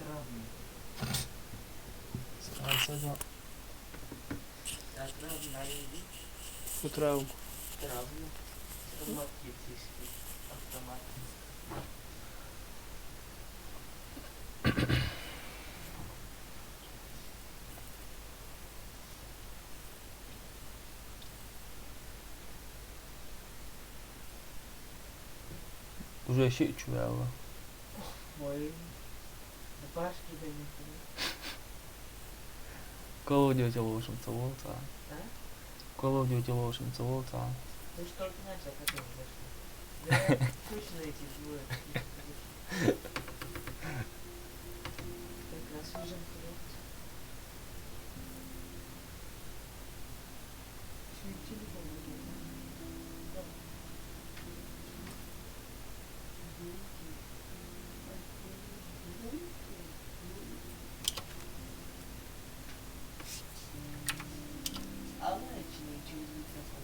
Отравный. Сказано Отравный. у травку. Травный. Травматический автомат. Уже щит чувала. Ой. Пашки да не было. Колодец лошим целовца. А? Колодец лошим целовца. Ты ж только начал, как это зашло. Да, точно эти двое. Как раз уже хлопцы. Телефон да. А лайчный через микрофон.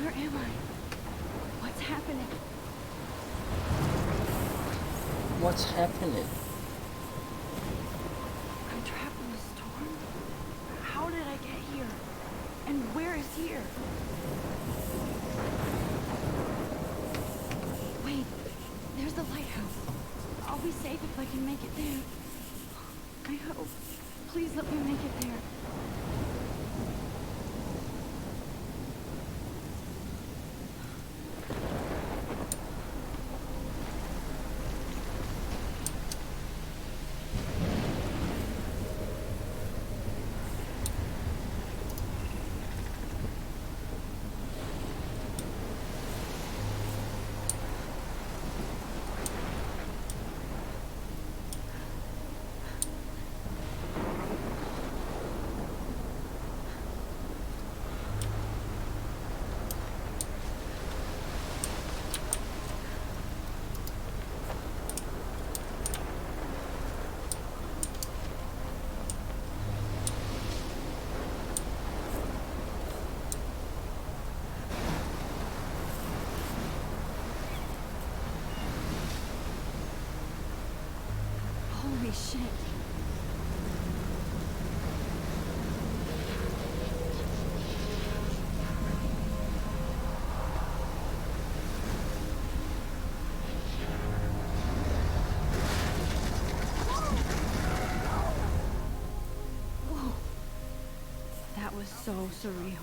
Where am I? What's happening? What's happening? I'm trapped in the storm? How did I get here? And where is here? Wait, there's the lighthouse. I'll be safe if I can make it there. I hope. Please let me make it there. Holy shit. Whoa. That was so surreal.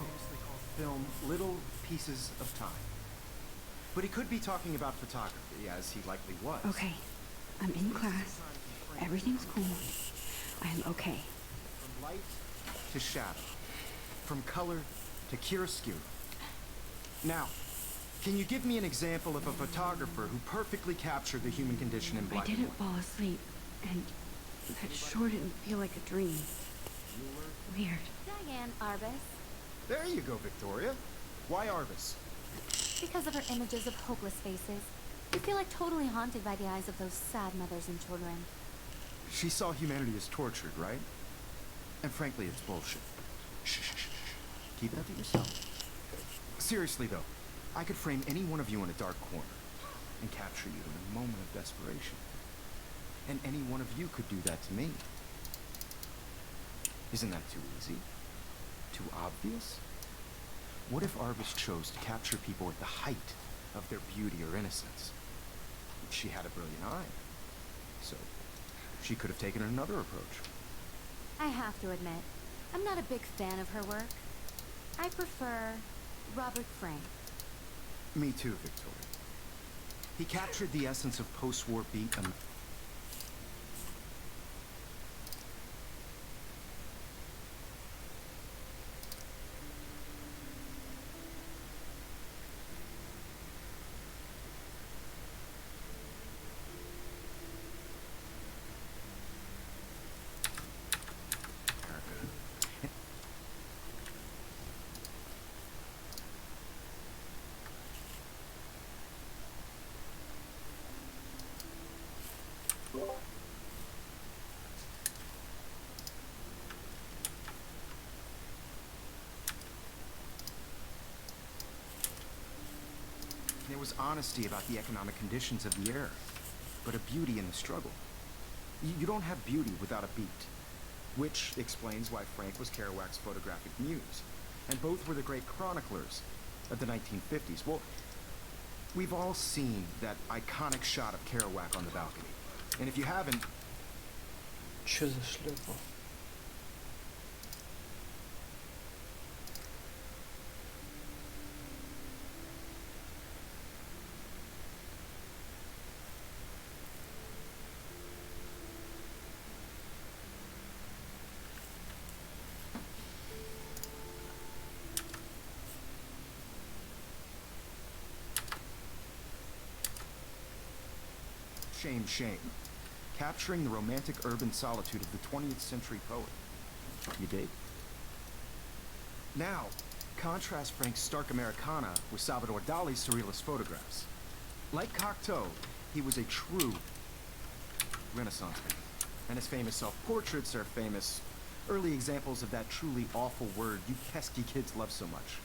Film Little Pieces of Time. But he could be talking about photography, as he likely was. Okay, I'm in class. Everything's cool. I am okay. From light to shadow. From color to chiaroscuro. Now, can you give me an example of a photographer who perfectly captured the human condition in I black and didn't white? fall asleep, and that sure didn't feel like a dream. Mueller. Weird. Diane Arbus. There you go, Victoria. Why Arbus? Because of her images of hopeless faces. You feel like totally haunted by the eyes of those sad mothers and children. She saw humanity as tortured, right? And frankly, it's bullshit. Shh, shh, shh, shh. Keep that to yourself. Seriously, though, I could frame any one of you in a dark corner and capture you in a moment of desperation. And any one of you could do that to me. Isn't that too easy? Too obvious? What if Arbus chose to capture people at the height of their beauty or innocence? She had a brilliant eye, so she could have taken another approach. I have to admit, I'm not a big fan of her work. I prefer Robert Frank. Me too, Victoria. He captured the essence of post-war beat and there was honesty about the economic conditions of the era, but a beauty in the struggle. You don't have beauty without a beat, which explains why Frank was Kerouac's photographic muse, and both were the great chroniclers of the 1950s. Well, we've all seen that iconic shot of Kerouac on the balcony, and if you haven't, Що за шляпа? shame. Capturing the romantic urban solitude of the 20th century poet. You dig? Now, contrast Frank's stark Americana with Salvador Dali's surrealist photographs. Like Cocteau, he was a true Renaissance man. And his famous self-portraits are famous early examples of that truly awful word you pesky kids love so much.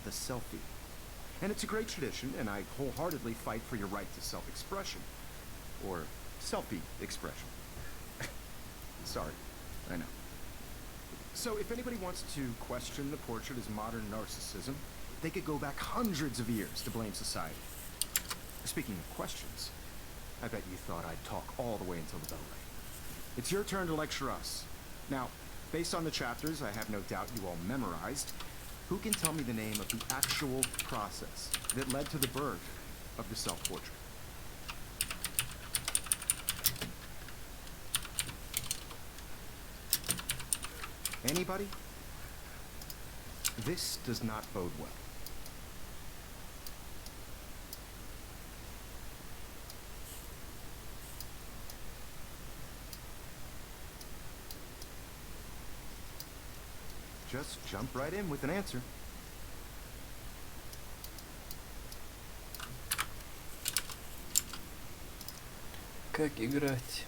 The selfie. And it's a great tradition, and I wholeheartedly fight for your right to self-expression. Or selfie expression. Sorry, I know. So if anybody wants to question the portrait as modern narcissism, they could go back hundreds of years to blame society. Speaking of questions, I bet you thought I'd talk all the way until the bell rang. It's your turn to lecture us. Now, based on the chapters I have no doubt you all memorized, who can tell me the name of the actual process that led to the birth of the self-portrait? Anybody? This does not bode well. Just jump right in with an answer. Как играть?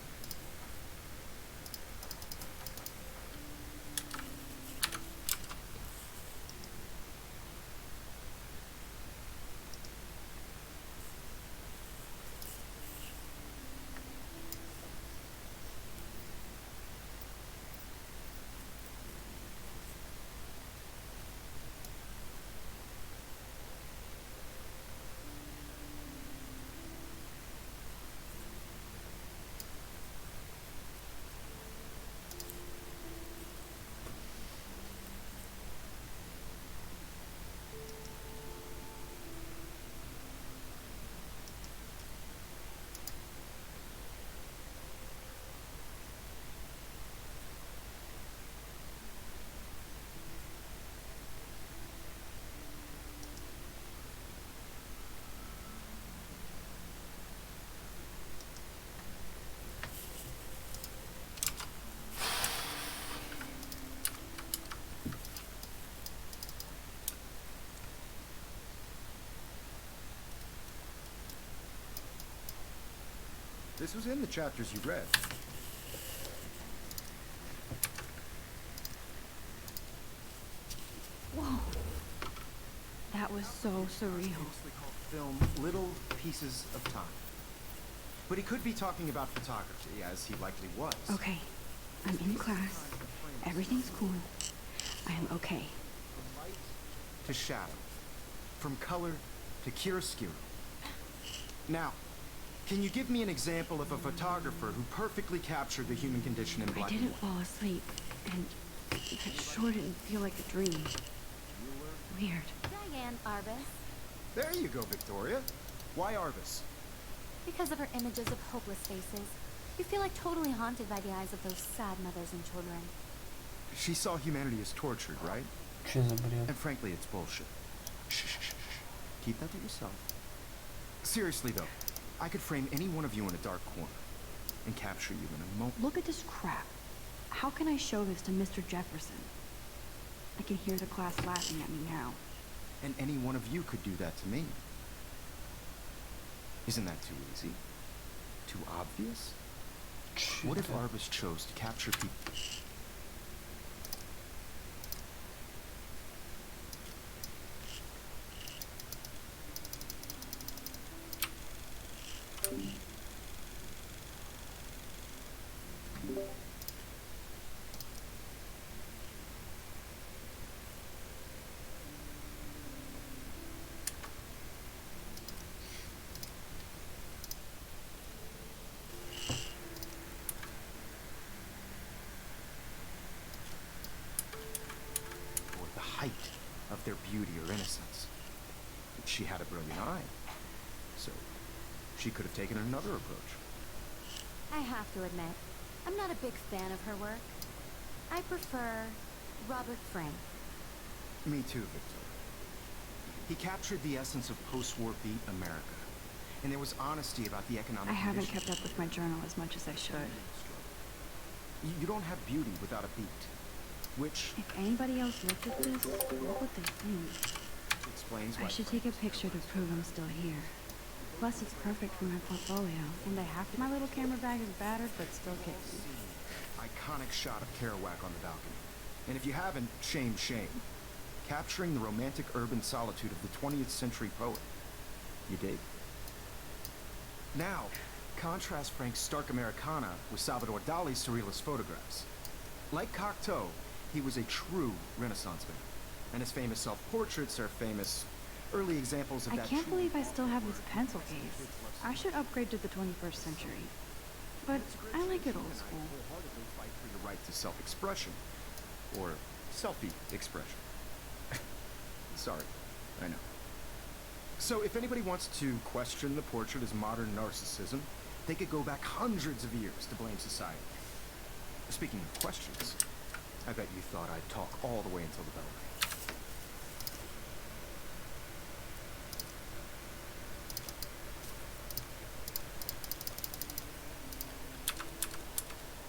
This was in the chapters you read. Whoa. That was so surreal. Famously called film Little Pieces of Time. But he could be talking about photography, as he likely was. Okay, I'm in class. Everything's cool. I am okay. From light to shadow. From color to chiaroscuro. Now, can you give me an example of a photographer who perfectly captured the human condition in I black and didn't white? fall asleep, and that sure didn't feel like a dream. Weird. Diane Arbus. There you go, Victoria. Why Arbus? Because of her images of hopeless faces, you feel like totally haunted by the eyes of those sad mothers and children. She saw humanity as tortured, right? Че за бред? And frankly, it's bullshit. Shh, shh, shh, shh. Keep that to yourself. Seriously, though, I could frame any one of you in a dark corner and capture you in a moment. Look at this crap. How can I show this to Mr. Jefferson? I can hear the class laughing at me now. And any one of you could do that to me. Isn't that too easy? Too obvious? What if Arbus chose to capture people? Or the height of their beauty or innocence. She had a brilliant eye, so she could have taken another approach. I have to admit, I'm not a big fan of her work. I prefer Robert Frank. Me too, Victor. He captured the essence of post-war beat America, and there was honesty about the economic I haven't conditions. kept up with my journal as much as I should. You don't have beauty without a beat, which If anybody else looked at this, what would they think? explains why I should take a picture to prove I'm still here. Plus, it's perfect for my portfolio. And I have to. My little camera bag is battered, but still kicks. iconic shot of Kerouac on the balcony. And if you haven't, shame, shame. Capturing the romantic urban solitude of the 20th century poet. You dig? Now, contrast Frank's stark Americana with Salvador Dali's surrealist photographs. Like Cocteau, he was a true Renaissance man, and his famous self-portraits are famous early examples of I that can't true- believe I still have this pencil case. I should upgrade to the 21st century. But I like it old school. wholeheartedly fight for your right to self-expression, or selfie expression. Sorry, I know. So if anybody wants to question the portrait as modern narcissism, they could go back hundreds of years to blame society. Speaking of questions, I bet you thought I'd talk all the way until the bell rang.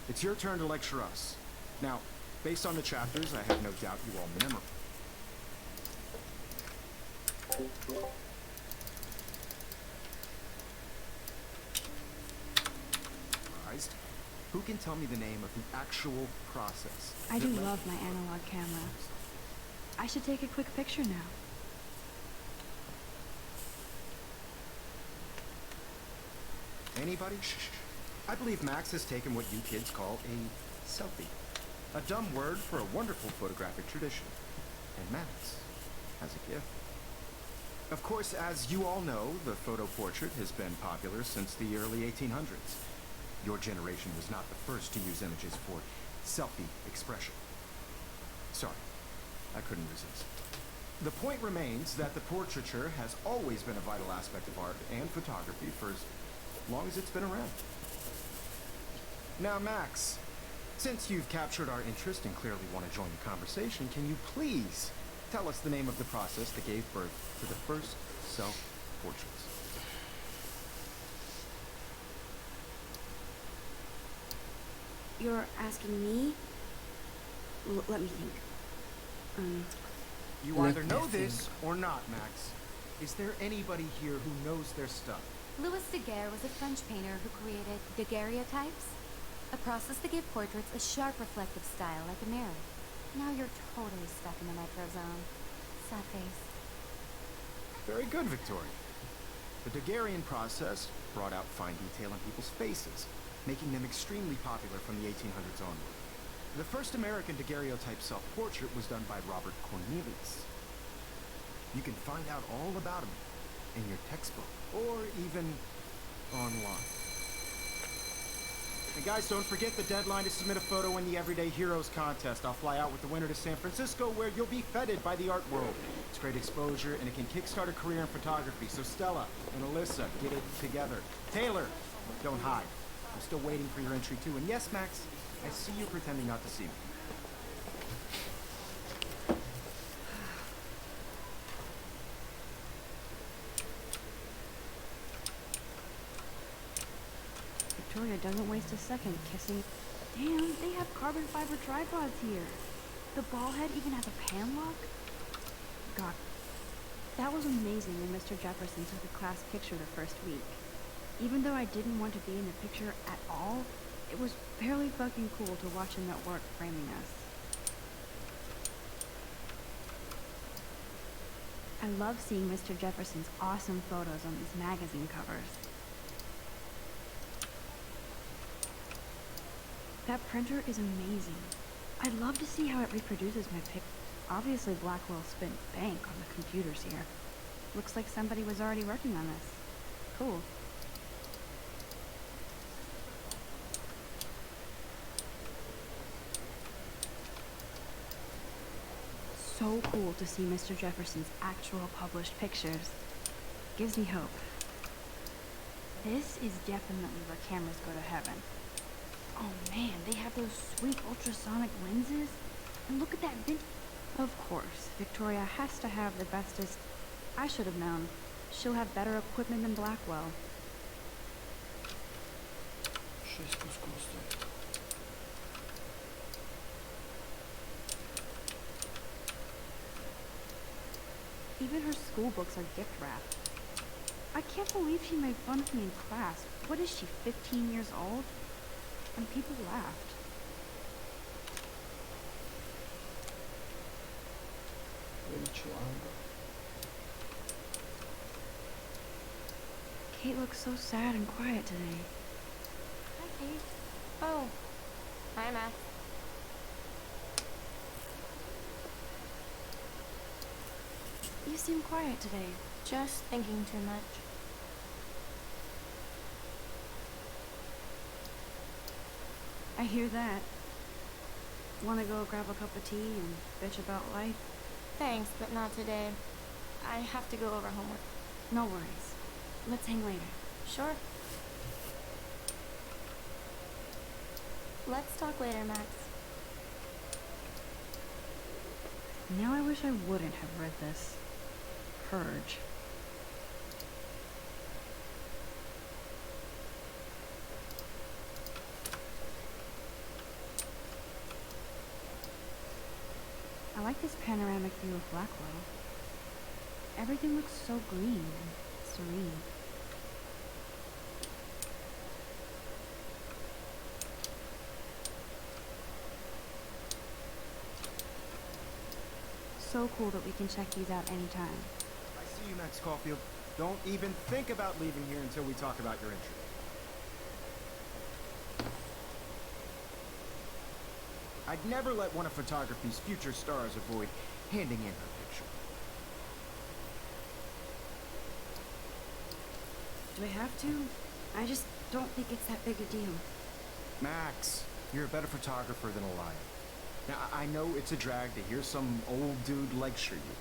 It's your turn to lecture us. Now, based on the chapters, I have no doubt you all memorize. Who can tell me the name of the actual process? I do that led- love my analog camera. I should take a quick picture now. Anybody? Shh. I believe Max has taken what you kids call a selfie. A dumb word for a wonderful photographic tradition. And Max has a gift. Of course, as you all know, the photo portrait has been popular since the early 1800s. Your generation was not the first to use images for selfie expression. Sorry, I couldn't resist. The point remains that the portraiture has always been a vital aspect of art and photography for as long as it's been around. Now, Max, since you've captured our interest and clearly want to join the conversation, can you please tell us the name of the process that gave birth to the first self-portraits? You're asking me? Let me think. You Let either me know think. this or not, Max. Is there anybody here who knows their stuff? Louis Daguerre was a French painter who created daguerreotypes, a process to give portraits a sharp reflective style like a mirror. Now you're totally stuck in the metro zone. Sad face. Very good, Victoria. The Daguerrean process brought out fine detail in people's faces, making them extremely popular from the 1800s onward. The first American daguerreotype self-portrait was done by Robert Cornelius. You can find out all about him in your textbook, or even online. And guys, don't forget the deadline to submit a photo in the Everyday Heroes contest. I'll fly out with the winner to San Francisco, where you'll be feted by the art world. It's great exposure, and it can kickstart a career in photography. So Stella and Alyssa, get it together. Taylor, don't hide. I'm still waiting for your entry too. And yes, Max, I see you pretending not to see me. Victoria doesn't waste a second kissing. Damn, they have carbon fiber tripods here. The ball head even has a pan lock. God, that was amazing when Mr. Jefferson took a class picture the first week. Even though I didn't want to be in the picture at all, it was fairly fucking cool to watch him at work framing us. I love seeing Mr. Jefferson's awesome photos on these magazine covers. That printer is amazing. I'd love to see how it reproduces my pic. Obviously Blackwell spent bank on the computers here. Looks like somebody was already working on this. Cool. So cool to see Mr. Jefferson's actual published pictures. Gives me hope. This is definitely where cameras go to heaven. Oh man, they have those sweet ultrasonic lenses. And look at that Of course, Victoria has to have the bestest. I should have known. She'll have better equipment than Blackwell. 6 кусков стоит. Even her school books are gift wrapped. I can't believe she made fun of me in class. What is she, 15 years old? And people laughed. Kate looks so sad and quiet today. Hi, Kate. Oh. Hi, Max. You seem quiet today. Just thinking too much. I hear that. Wanna go grab a cup of tea and bitch about life? Thanks, but not today. I have to go over homework. No worries. Let's hang later. Sure. Let's talk later, Max. Now I wish I wouldn't have read this. Purge. I like this panoramic view of Blackwell. Everything looks so green and serene. So cool that we can check these out anytime. I see you, Max Caulfield. Don't even think about leaving here until we talk about your entry. I'd never let one of photography's future stars avoid handing in her picture. Do I have to? I just don't think it's that big a deal. Max, you're a better photographer than a liar. Now, I know it's a drag to hear some old dude lecture you,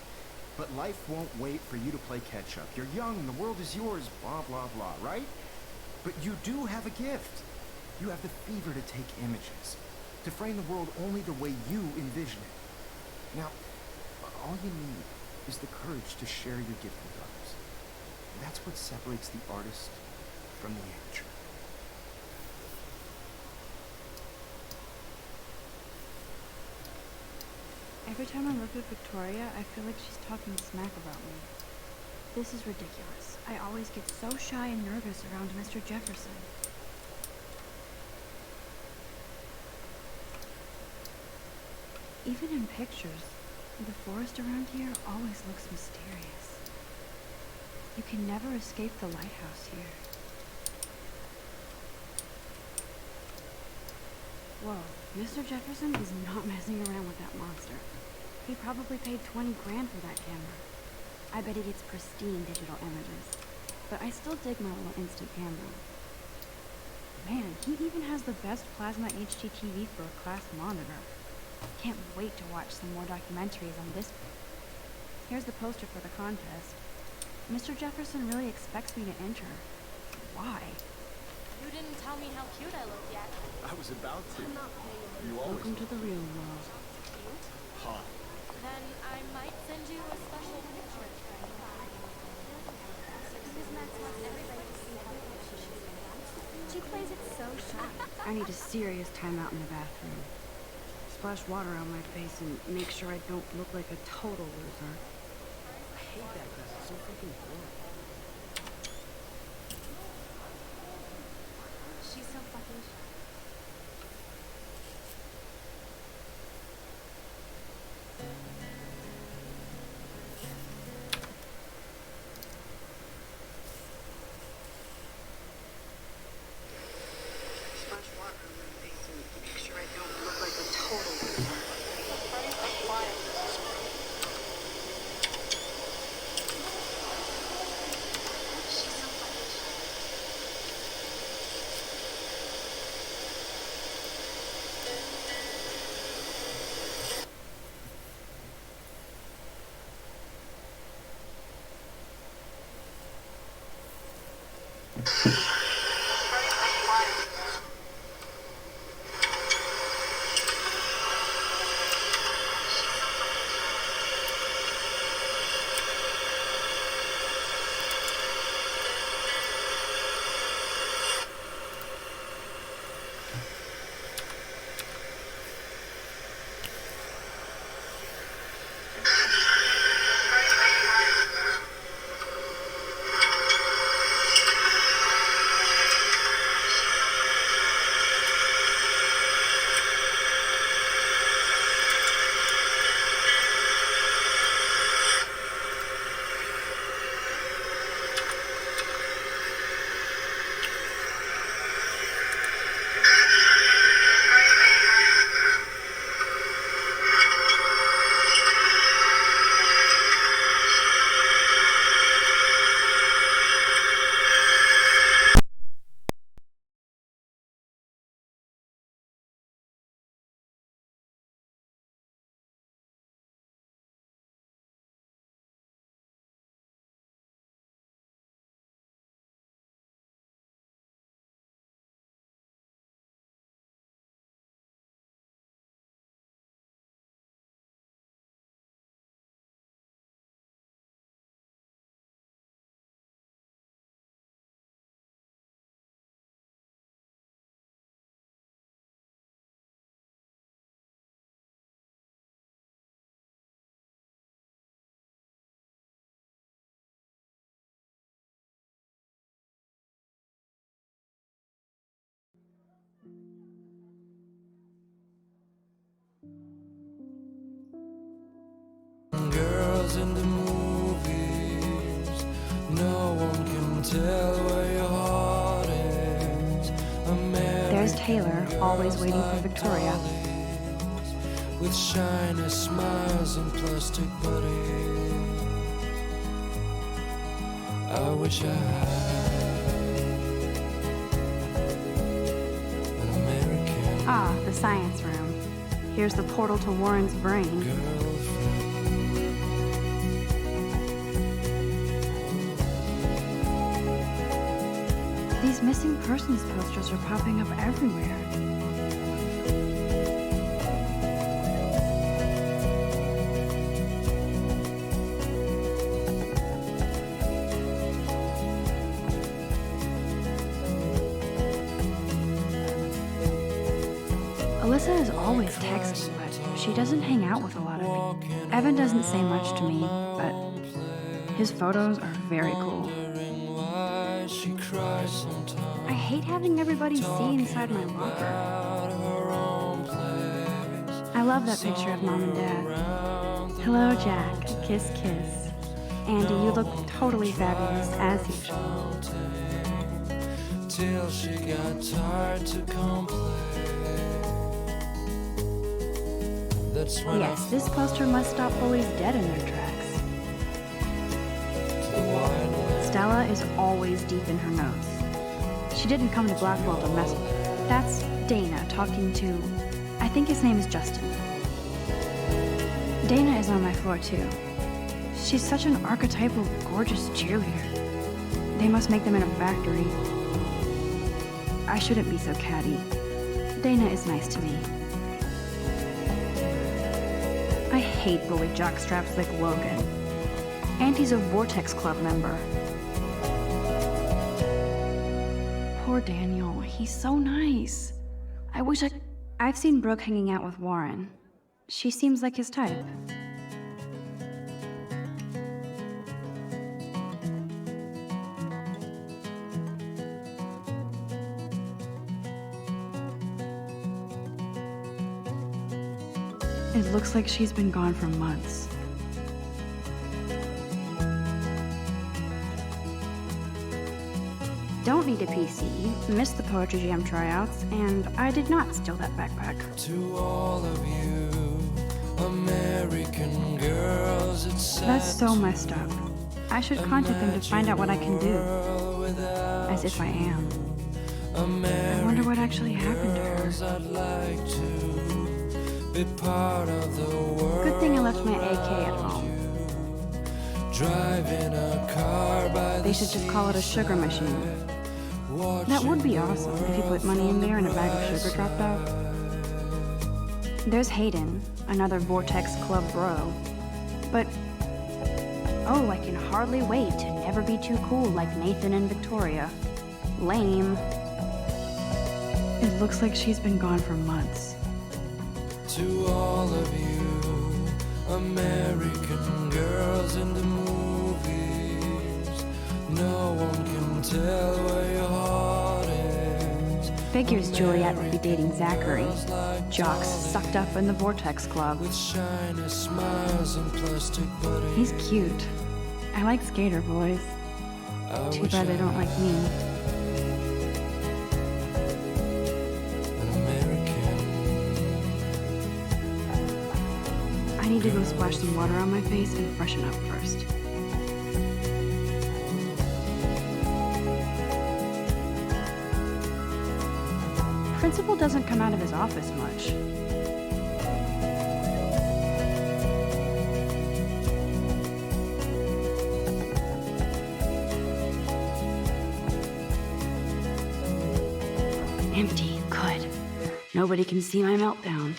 but life won't wait for you to play catch-up. You're young, the world is yours, blah, blah, blah, right? But you do have a gift. You have the fever to take images, to frame the world only the way you envision it. Now, all you need is the courage to share your gift with others. That's what separates the artist from the amateur. Every time I look at Victoria, I feel like she's talking smack about me. This is ridiculous. I always get so shy and nervous around Mr. Jefferson. Even in pictures, the forest around here always looks mysterious. You can never escape the lighthouse here. Whoa, Mr. Jefferson is not messing around with that monster. He probably paid 20 grand for that camera. I bet he gets pristine digital images. But I still dig my little instant camera. Man, he even has the best plasma HDTV for a class monitor. Can't wait to watch some more documentaries on this. Here's the poster for the contest. Mr. Jefferson really expects me to enter. Why? You didn't tell me how cute I looked yet. I was about to. You always Welcome to the real world. Cute? hot. Then I might send you a special picture. She plays it so shy. I need a serious timeout in the bathroom. Splash water on my face and make sure I don't look like a total loser. I hate that class. It's so fucking boring. She's so fucking shy. Splash water on my face and make sure I don't look like a total loser. Girls in the movies, no one can tell where your heart is. There's Taylor, always waiting for Victoria. With shiny smiles and plastic buddies. I wish I had an American Ah, the science room. Here's the portal to Warren's brain. girlfriend. These missing persons posters are popping up everywhere. Alyssa is always texting, but she doesn't hang out with a lot of people. Evan doesn't say much to me, but His photos are very cool. Wondering why she cries sometimes. I hate having everybody see inside my locker. Out her own place. I love that picture of Mom and Dad. Hello, Jack. Kiss, kiss. Andy, you look totally fabulous, as usual. Till she got tired to complain. That's when Yes, this poster must stop bullies dead in their tracks. Stella is always deep in her nose. She didn't come to Blackwell to mess with her. That's Dana talking to... I think his name is Justin. Dana is on my floor, too. She's such an archetypal, gorgeous cheerleader. They must make them in a factory. I shouldn't be so catty. Dana is nice to me. I hate bully jockstraps like Logan. And he's a Vortex Club member. Poor Daniel, he's so nice. I wish I've seen Brooke hanging out with Warren. She seems like his type. It looks like she's been gone for months. Don't need a PC, missed the Poetry Jam tryouts, and I did not steal that backpack. To all of you American girls, it's sad. That's so messed up. I should contact them to find out what I can do. As if I am. I wonder what actually happened to her. I'd like to be part of the world. Good thing I left my AK at home. Driving a car by They should just call it a sugar machine. That would be awesome if you put money in there and a bag of sugar dropped out. There's Hayden, another Vortex Club bro. But, oh, I can hardly wait to never be too cool like Nathan and Victoria. Lame. It looks like she's been gone for months. To all of you American girls in the movies, no one can tell where your heart is. Figures Juliet would be dating Zachary. Jocks sucked up in the Vortex Club. With shiny smiles and plastic buddies. He's cute. I like skater boys. Too bad they don't like me. An American. I need to go splash some water on my face and freshen up first. Principal doesn't come out of his office much. Empty, good. Nobody can see my meltdown,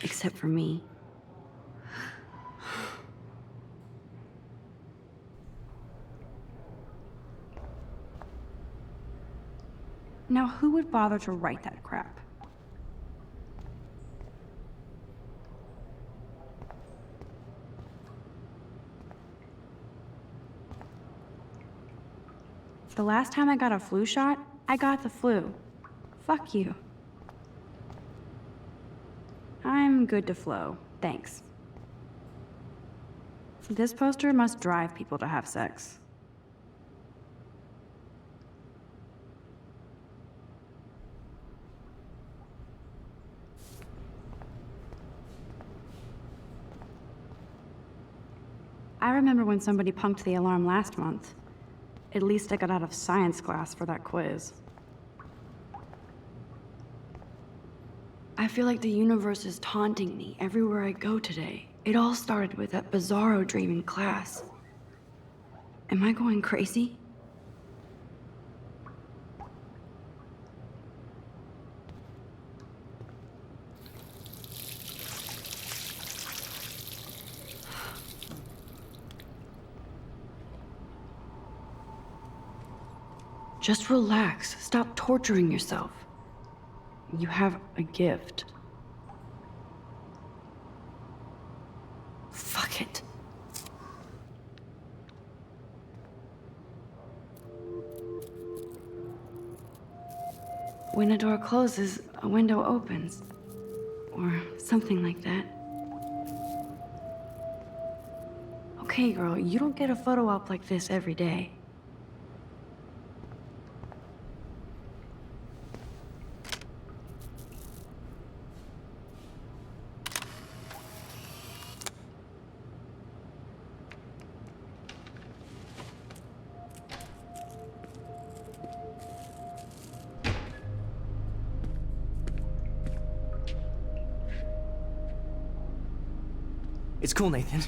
except for me. Now, who would bother to write that crap? The last time I got a flu shot, I got the flu. Fuck you. I'm good to flow, thanks. This poster must drive people to have sex. I remember when somebody punked the alarm last month. At least I got out of science class for that quiz. I feel like the universe is taunting me everywhere I go today. It all started with that bizarro dream in class. Am I going crazy? Just relax. Stop torturing yourself. You have a gift. Fuck it. when a door closes, a window opens. Or something like that. Okay, girl, you don't get a photo op like this every day. It's cool, Nathan.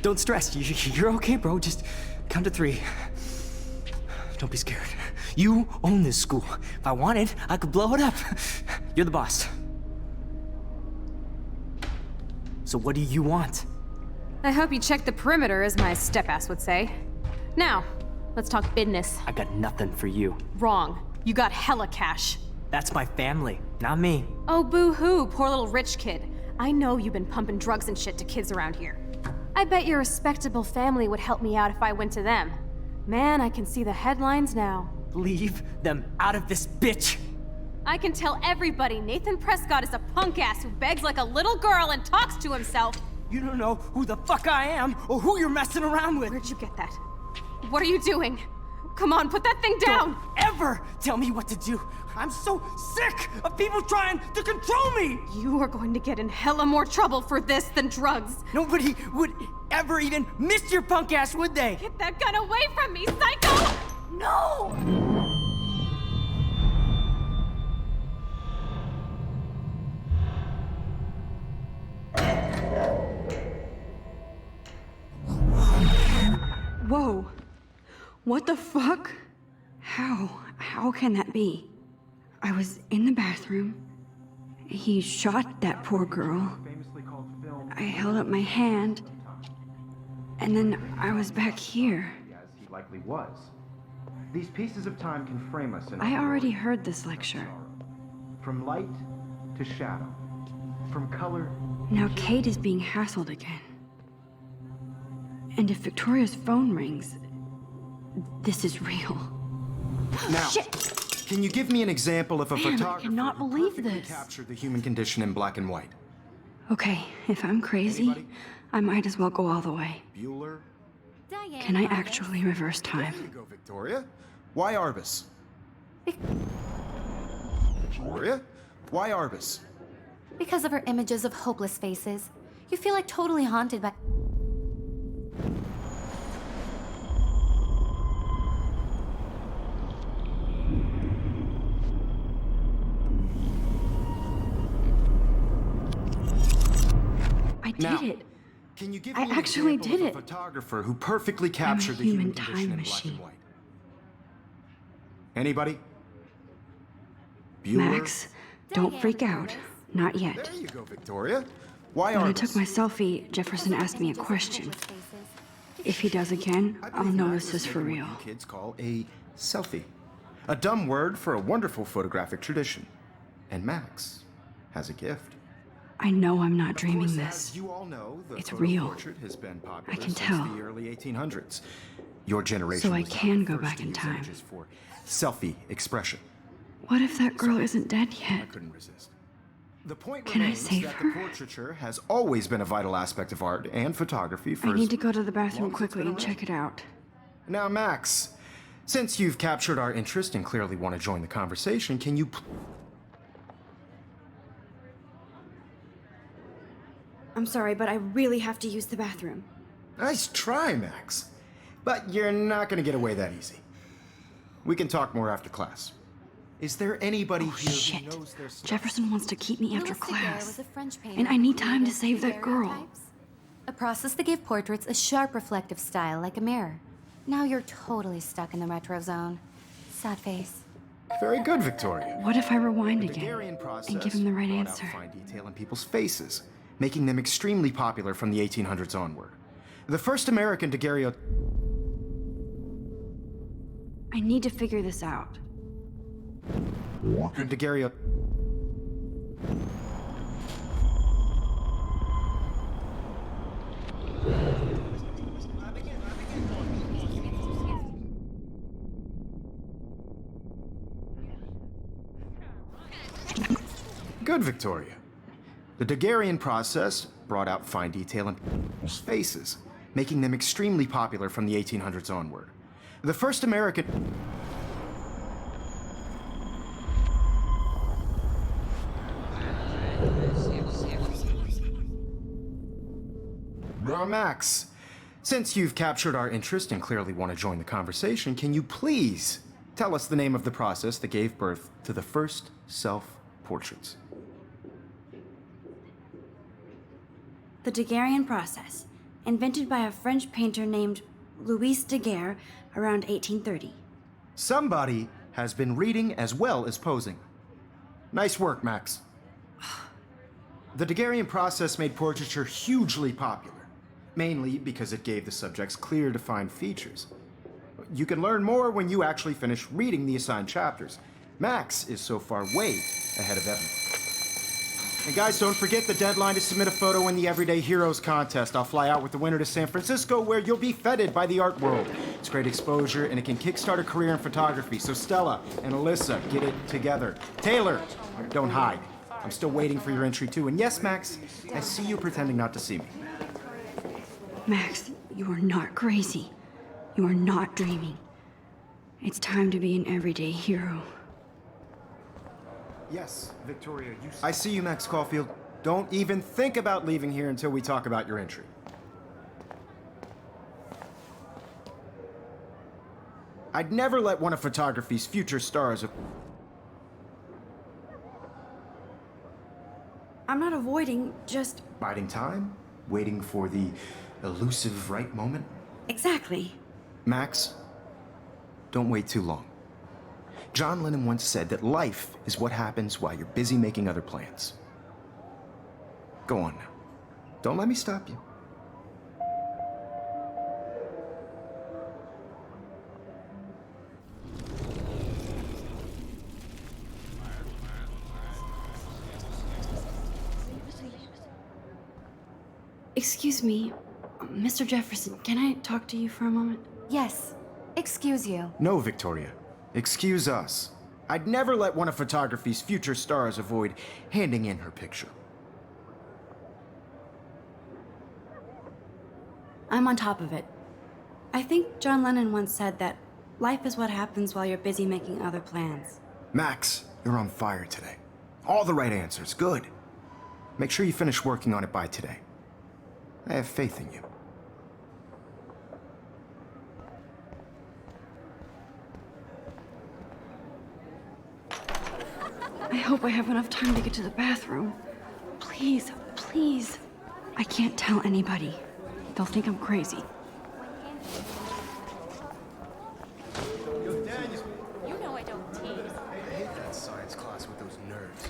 Don't stress. You're okay, bro. Just count to 3. Don't be scared. You own this school. If I wanted, I could blow it up. You're the boss. So what do you want? I hope you checked the perimeter, as my step-ass would say. Now, let's talk business. I got nothing for you. Wrong. You got hella cash. That's my family, not me. Oh, boo-hoo, poor little rich kid. I know you've been pumping drugs and shit to kids around here. I bet your respectable family would help me out if I went to them. Man, I can see the headlines now. Leave them out of this bitch! I can tell everybody Nathan Prescott is a punk ass who begs like a little girl and talks to himself. You don't know who the fuck I am or who you're messing around with. Where'd you get that? What are you doing? Come on, put that thing down! Don't ever tell me what to do. I'm so sick of people trying to control me! You are going to get in hella more trouble for this than drugs. Nobody would ever even miss your punk ass, would they? Get that gun away from me, psycho! No! Whoa. What the fuck? How can that be? I was in the bathroom. He shot that poor girl. I held up my hand. And then I was back here. As he likely was. These pieces of time can frame us in I already heard this lecture. From light to shadow. From color. Now Kate is being hassled again. And if Victoria's phone rings, this is real. Now, Shit! can you give me an example of a Man, I photographer cannot who believe perfectly this. captured the human condition in black and white? Okay, if I'm crazy, Anybody? I might as well go all the way. Bueller? Diane Can I Arbus. actually reverse There time? you go, Victoria. Why Arbus? Victoria? Why Arbus? Because of her images of hopeless faces. You feel like totally haunted by... I did Now, it. Can you give I me an actually example did of a it. photographer who perfectly captured the human human condition time in black machine. and white? Anybody? Bueller? Max, don't freak out. Not yet. There you go, Victoria. Why When I Arbus? took my selfie, Jefferson asked me a question. If he does again, I I'll believe know Max this was is for making real. what you kids call a selfie. A dumb word for a wonderful photographic tradition. And Max has a gift. I know I'm not Of dreaming course, this. as you all know, the It's photo real. portrait has been popular I can since tell. the early 1800s. Your generation So I was not can the go first back to in use time. images for selfie expression. What if that girl isn't dead I yet? couldn't resist. The point Can I remains save that her? the portraiture has always been a vital aspect of art and photography for I as need to go to the bathroom long as it's quickly been and check it out. Now, Max, since you've captured our interest and clearly want to join the conversation, can you... I'm sorry, but I really have to use the bathroom. Nice try, Max. But you're not going to get away that easy. We can talk more after class. Is there anybody Oh, here shit. who knows their stuff? Jefferson wants to keep me after Louis Daguerre class. was a French painter And I who need time to created save that girl. daguerreotypes, a process that gave portraits a sharp reflective style like a mirror. Now you're totally stuck in the retro zone. Sad face. Very good, Victoria. What if I rewind The again Daguerrean process and give him the right brought out answer? fine detail in people's faces, making them extremely popular from the 1800s onward. The first American daguerreotype... I need to figure this out. Daguerreotype... Good, Victoria. The Daguerrean process brought out fine detail in people's faces, making them extremely popular from the 1800s onward. The first American... Max, since you've captured our interest and clearly want to join the conversation, can you please tell us the name of the process that gave birth to the first self-portraits? The Daguerrean process, invented by a French painter named Louis Daguerre around 1830. Somebody has been reading as well as posing. Nice work, Max. The Daguerrean process made portraiture hugely popular, mainly because it gave the subjects clear, defined features. You can learn more when you actually finish reading the assigned chapters. Max is so far way ahead of everyone. And guys, don't forget the deadline to submit a photo in the Everyday Heroes contest. I'll fly out with the winner to San Francisco, where you'll be feted by the art world. It's great exposure, and it can kickstart a career in photography. So Stella and Alyssa, get it together. Taylor, don't hide. I'm still waiting for your entry too. And yes, Max, I see you pretending not to see me. Max, you are not crazy. You are not dreaming. It's time to be an everyday hero. Yes, Victoria, you... I see you, Max Caulfield. Don't even think about leaving here until we talk about your entry. I'd never let one of photography's future stars... I'm not avoiding, just... Biding time? Waiting for the elusive right moment? Exactly. Max, don't wait too long. John Lennon once said that life is what happens while you're busy making other plans. Go on now. Don't let me stop you. Excuse me, Mr. Jefferson, can I talk to you for a moment? Yes. Excuse you. No, Victoria. Excuse us. I'd never let one of photography's future stars avoid handing in her picture. I'm on top of it. I think John Lennon once said that life is what happens while you're busy making other plans. Max, you're on fire today. All the right answers. Good. Make sure you finish working on it by today. I have faith in you. I hope I have enough time to get to the bathroom. Please, please. I can't tell anybody. They'll think I'm crazy. You know I don't tease. I hate that science class with those nerds.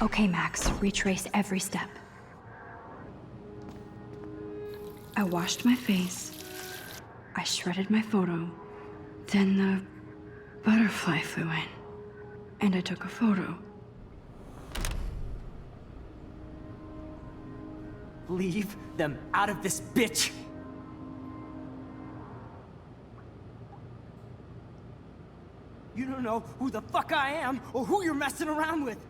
Okay, Max, retrace every step. I washed my face. I shredded my photo. Then the butterfly flew in. And I took a photo. Leave them out of this bitch! You don't know who the fuck I am or who you're messing around with.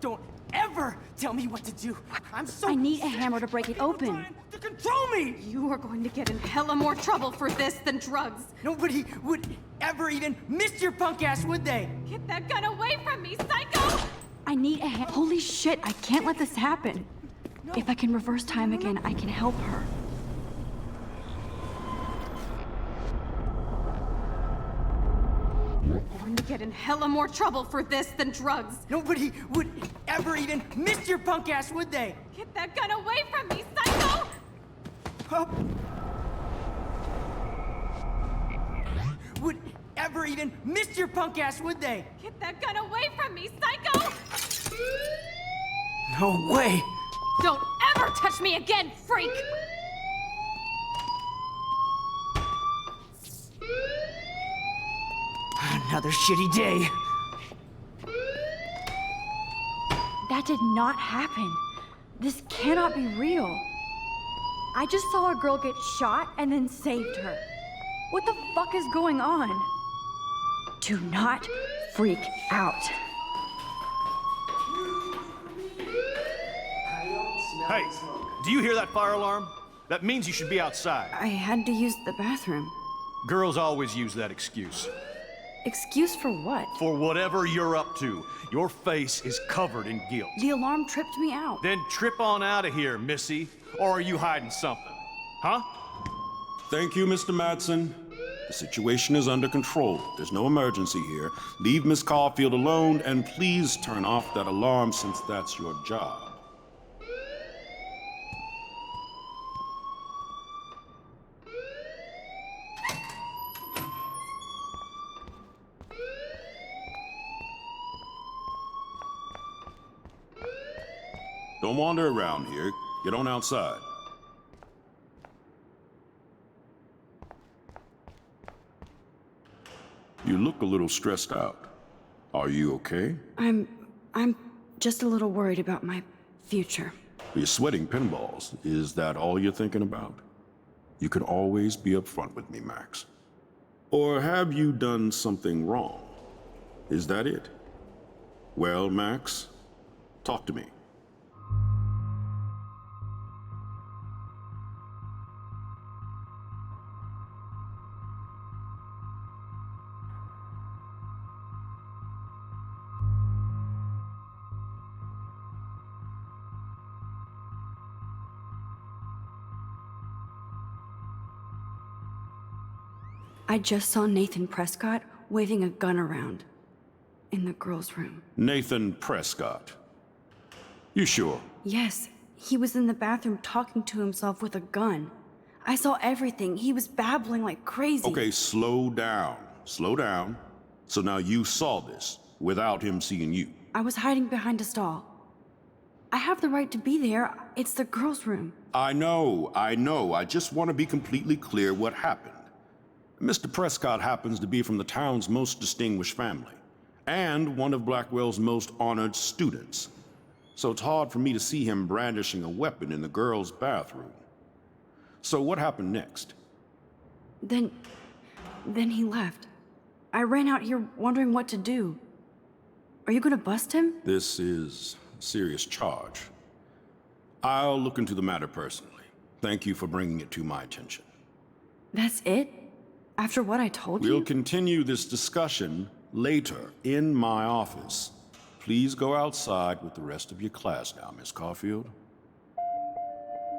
Don't ever tell me what to do. I'm so I need a hammer to break it open. trying to control me. You are going to get in hella more trouble for this than drugs. Nobody would ever even miss your punk ass, would they? Get that gun away from me, psycho! I need a hammer. Holy shit, I can't let this happen. If I can reverse time again, I can help her. You're going to get in hella more trouble for this than drugs. Nobody would ever even miss your punk ass, would they? Get that gun away from me, psycho! Huh? Would ever even miss your punk ass, would they? Get that gun away from me, psycho! No way! Don't ever touch me again, freak! Another shitty day. That did not happen. This cannot be real. I just saw a girl get shot and then saved her. What the fuck is going on? Do not freak out. Hey, do you hear that fire alarm? That means you should be outside. I had to use the bathroom. Girls always use that excuse. Excuse for what? For whatever you're up to. Your face is covered in guilt. The alarm tripped me out. Then trip on out of here, Missy. Or are you hiding something? Huh? Thank you, Mr. Madsen. The situation is under control. There's no emergency here. Leave Miss Caulfield alone, and please turn off that alarm since that's your job. Don't wander around here. Get on outside. You look a little stressed out. Are you okay? I'm just a little worried about my future. You're sweating pinballs. Is that all you're thinking about? You can always be upfront with me, Max. Or have you done something wrong? Is that it? Well, Max, talk to me. I just saw Nathan Prescott waving a gun around in the girls' room. Nathan Prescott. You sure? Yes, he was in the bathroom talking to himself with a gun. I saw everything. He was babbling like crazy. Okay, slow down. Slow down. So now you saw this without him seeing you. I was hiding behind a stall. I have the right to be there. It's the girls' room. I know. I just want to be completely clear what happened. Mr. Prescott happens to be from the town's most distinguished family, and one of Blackwell's most honored students. So it's hard for me to see him brandishing a weapon in the girls' bathroom. So what happened next? Then he left. I ran out here wondering what to do. Are you gonna bust him? This is a serious charge. I'll look into the matter personally. Thank you for bringing it to my attention. That's it? After what I told you? We'll continue this discussion later in my office. Please go outside with the rest of your class now, Miss Caulfield.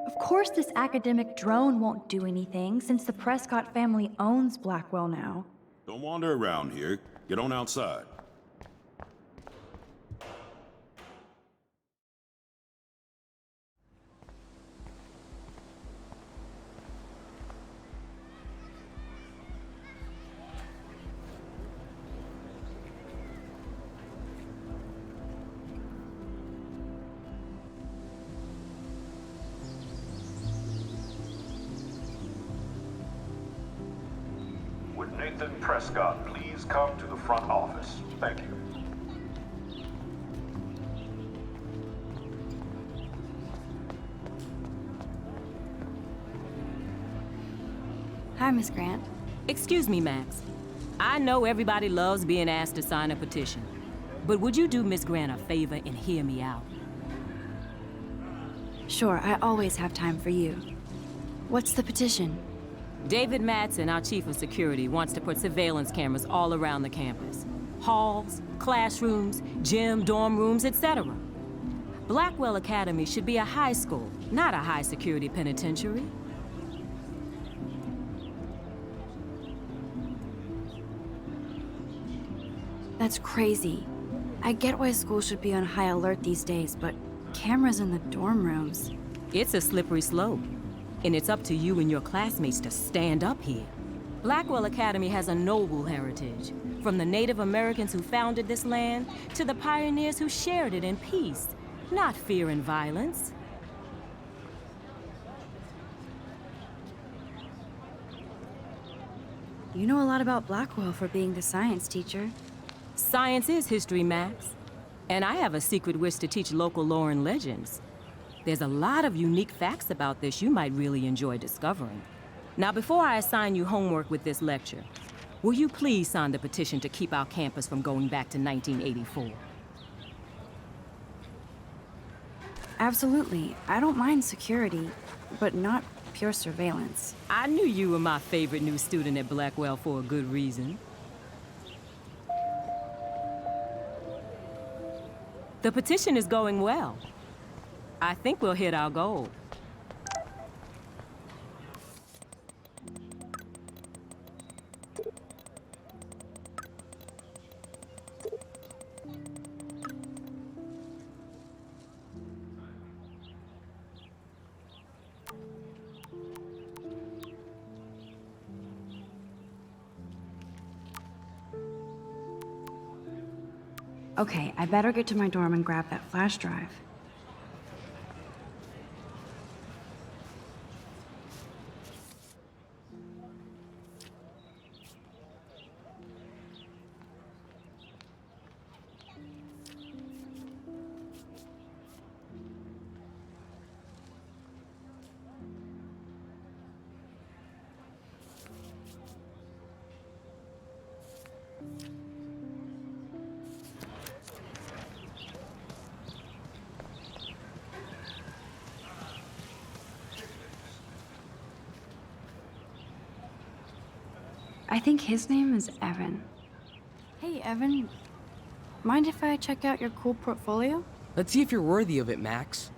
Of course this academic drone won't do anything, since the Prescott family owns Blackwell now. Don't wander around here. Get on outside. Would Nathan Prescott please come to the front office? Thank you. Hi, Miss Grant. Excuse me, Max. I know everybody loves being asked to sign a petition, but would you do Miss Grant a favor and hear me out? Sure, I always have time for you. What's the petition? David Madsen, our chief of security, wants to put surveillance cameras all around the campus. Halls, classrooms, gym, dorm rooms, etc. Blackwell Academy should be a high school, not a high-security penitentiary. That's crazy. I get why schools should be on high alert these days, but cameras in the dorm rooms. It's a slippery slope, and it's up to you and your classmates to stand up here. Blackwell Academy has a noble heritage, from the Native Americans who founded this land to the pioneers who shared it in peace, not fear and violence. You know a lot about Blackwell for being the science teacher. Science is history, Max. And I have a secret wish to teach local lore and legends. There's a lot of unique facts about this you might really enjoy discovering. Now, before I assign you homework with this lecture, Will you please sign the petition to keep our campus from going back to 1984? Absolutely. I don't mind security, but not pure surveillance. I knew you were my favorite new student at Blackwell for a good reason. The petition is going well. I think we'll hit our goal. Okay, I better get to my dorm and grab that flash drive. I think his name is Evan. Hey, Evan. Mind if I check out your cool portfolio? Let's see if you're worthy of it, Max.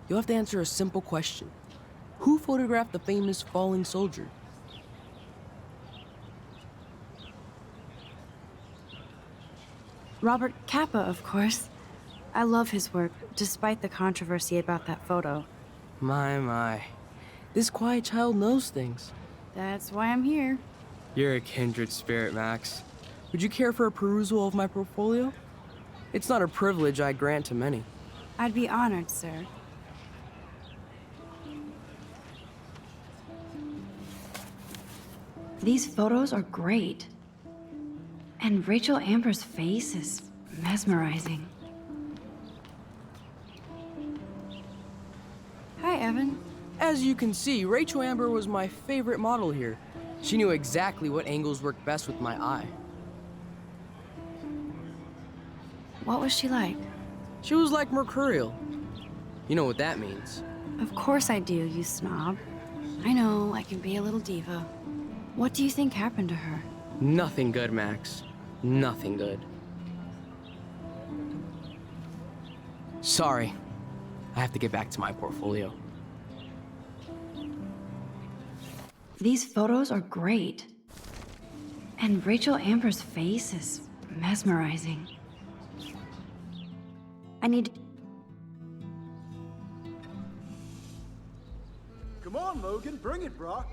You'll have to answer a simple question. Who photographed the famous falling soldier? Robert Capa, of course. I love his work, despite the controversy about that photo. My. This quiet child knows things. That's why I'm here. You're a kindred spirit, Max. Would you care for a perusal of my portfolio? It's not a privilege I grant to many. I'd be honored, sir. These photos are great. And Rachel Amber's face is mesmerizing. Hi, Evan. As you can see, Rachel Amber was my favorite model here. She knew exactly what angles worked best with my eye. What was she like? She was like mercurial. You know what that means. Of course I do, you snob. I know, I can be a little diva. What do you think happened to her? Nothing good, Max. Nothing good. Sorry. I have to get back to my portfolio. These photos are great. And Rachel Amber's face is mesmerizing. I need... Come on, Logan, bring it, brah.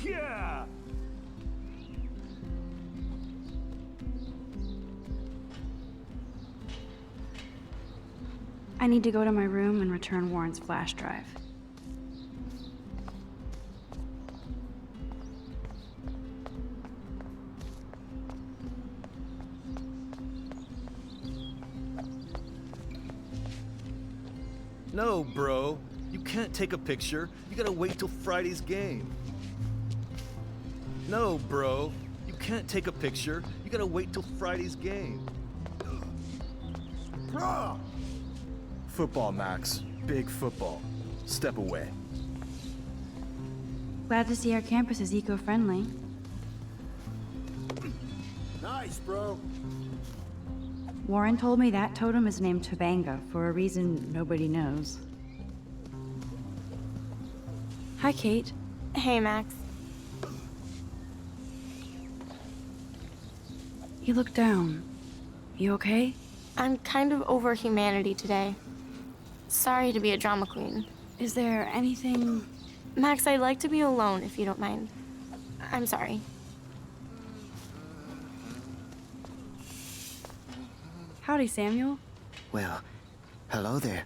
Yeah! I need to go to my room and return Warren's flash drive. No, bro. You can't take a picture. You gotta wait till Friday's game. No, bro. You can't take a picture. You gotta wait till Friday's game. Bruh! Football, Max. Big football. Step away. Glad to see our campus is eco-friendly. Nice, bro. Warren told me that totem is named Tobanga for a reason nobody knows. Hi, Kate. Hey, Max. You look down. You okay? I'm kind of over humanity today. Sorry to be a drama queen. Is there anything... Max, I'd like to be alone if you don't mind. I'm sorry. Howdy, Samuel. Well, hello there.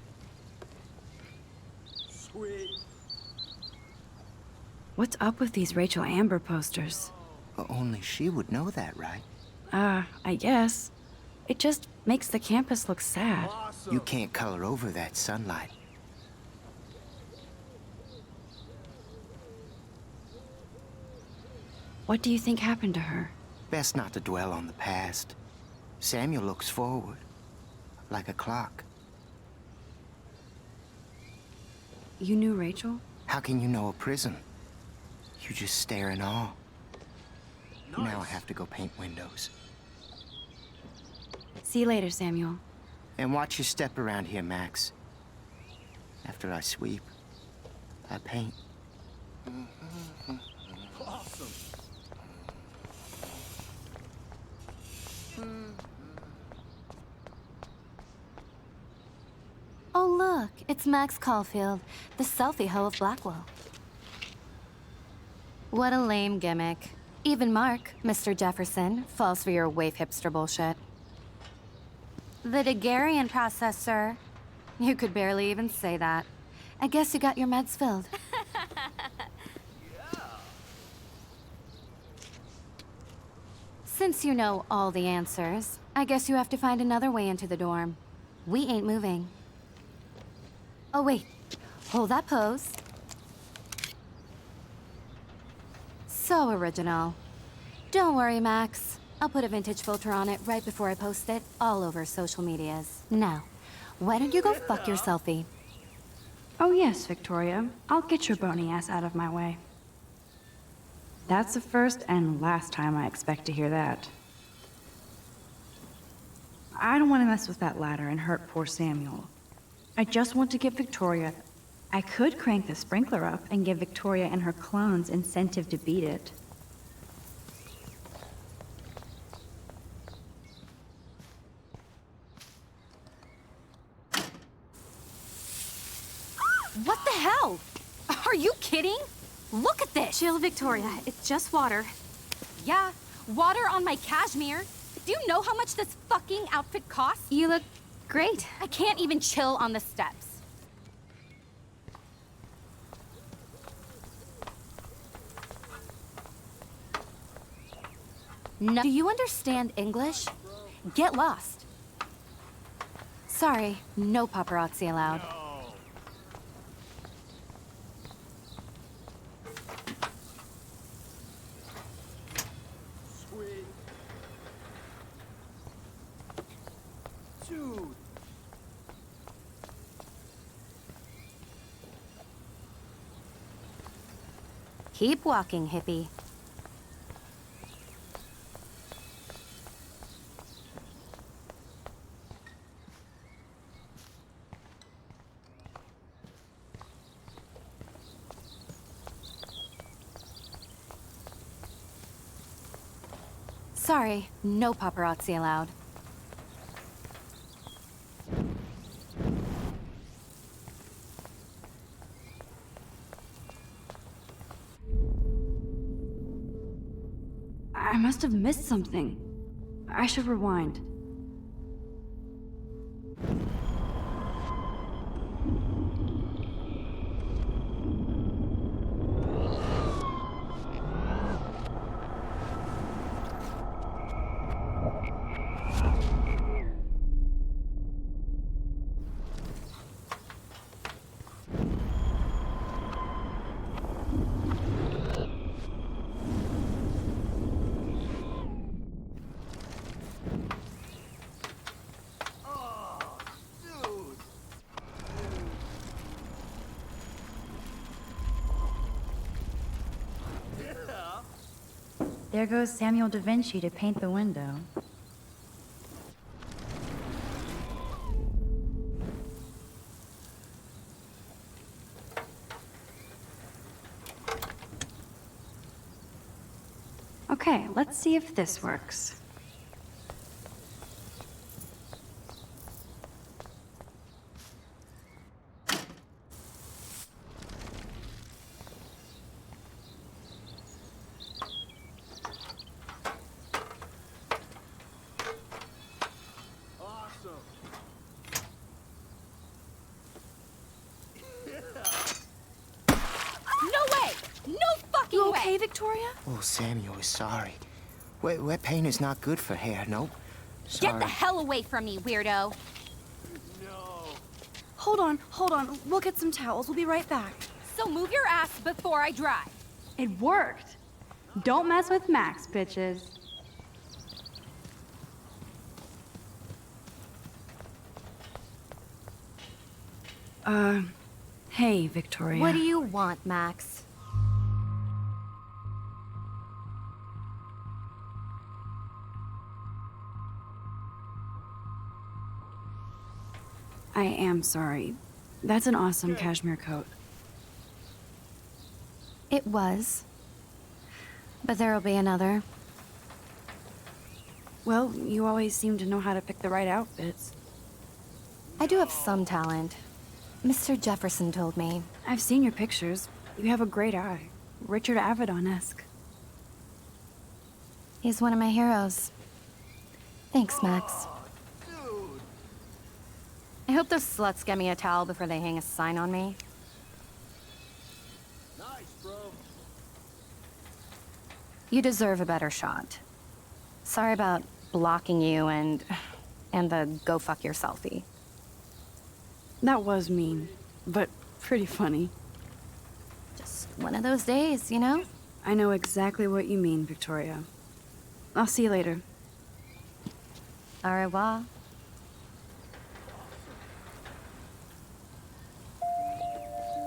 Sweet. What's up with these Rachel Amber posters? Only she would know that, right? I guess. It just makes the campus look sad. Awesome. You can't color over that sunlight. What do you think happened to her? Best not to dwell on the past. Samuel looks forward, like a clock. You knew Rachel? How can you know a prison? You just stare in awe. Now I have to go paint windows. See you later, Samuel. And watch your step around here, Max. After I sweep, I paint. Awesome. Oh, look, it's Max Caulfield, the selfie hoe of Blackwell. What a lame gimmick. Even Mark, Mr. Jefferson, falls for your waif hipster bullshit. The Daguerrean process, sir. You could barely even say that. I guess you got your meds filled. Since you know all the answers, I guess you have to find another way into the dorm. We ain't moving. Oh, wait. Hold that pose. So original. Don't worry, Max. I'll put a vintage filter on it right before I post it all over social medias. Now, why don't you go fuck your selfie? Oh yes, Victoria. I'll get your bony ass out of my way. That's the first and last time I expect to hear that. I don't want to mess with that ladder and hurt poor Samuel. I just want to get Victoria... I could crank the sprinkler up and give Victoria and her clones incentive to beat it. What the hell? Are you kidding? Look at this! Chill, Victoria. It's just water. Yeah, water on my cashmere. Do you know how much this fucking outfit costs? You look great. I can't even chill on the steps. No. Do you understand English? Get lost. Sorry, no paparazzi allowed. Sweet. Dude. Keep walking, hippie. Sorry, no paparazzi allowed. I must have missed something. I should rewind. There goes Samuel da Vinci to paint the window. Okay, let's see if this works. You okay, Victoria? Oh, Samuel is sorry. Wet paint is not good for hair, nope. Sorry. Get the hell away from me, weirdo! Hold on. We'll get some towels. We'll be right back. So move your ass before I dry. It worked. Don't mess with Max, bitches. Hey, Victoria. What do you want, Max? I am sorry. That's an awesome cashmere coat. It was. But there'll be another. Well, you always seem to know how to pick the right outfits. I do have some talent. Mr. Jefferson told me. I've seen your pictures. You have a great eye. Richard Avedon-esque. He's one of my heroes. Thanks, Max. I hope those sluts get me a towel before they hang a sign on me. Nice, bro. You deserve a better shot. Sorry about blocking you and the go fuck your selfie. That was mean, but pretty funny. Just one of those days, you know? I know exactly what you mean, Victoria. I'll see you later. Au revoir.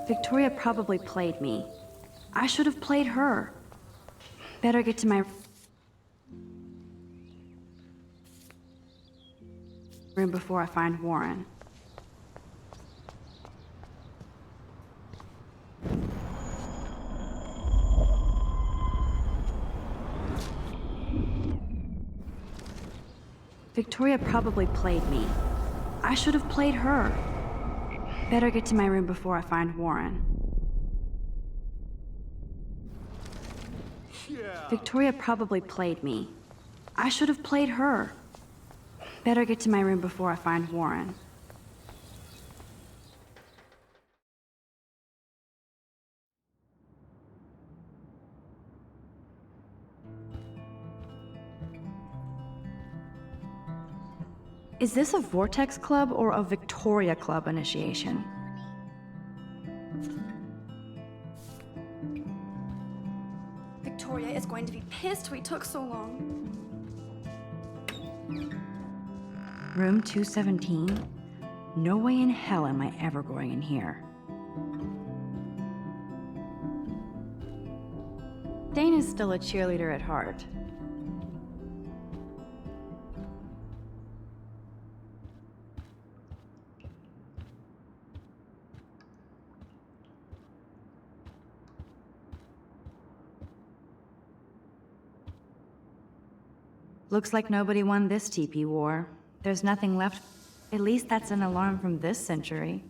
Victoria probably played me. I should have played her. Better get to my room before I find Warren. Victoria probably played me. I should have played her. Better get to my room before I find Warren. Yeah. Victoria probably played me. I should have played her. Better get to my room before I find Warren. Is this a Vortex Club or a Victoria Club initiation? Victoria is going to be pissed we took so long. Room 217? No way in hell am I ever going in here. Dana's still a cheerleader at heart. Looks like nobody won this TP war. There's nothing left. At least that's an alarm from this century.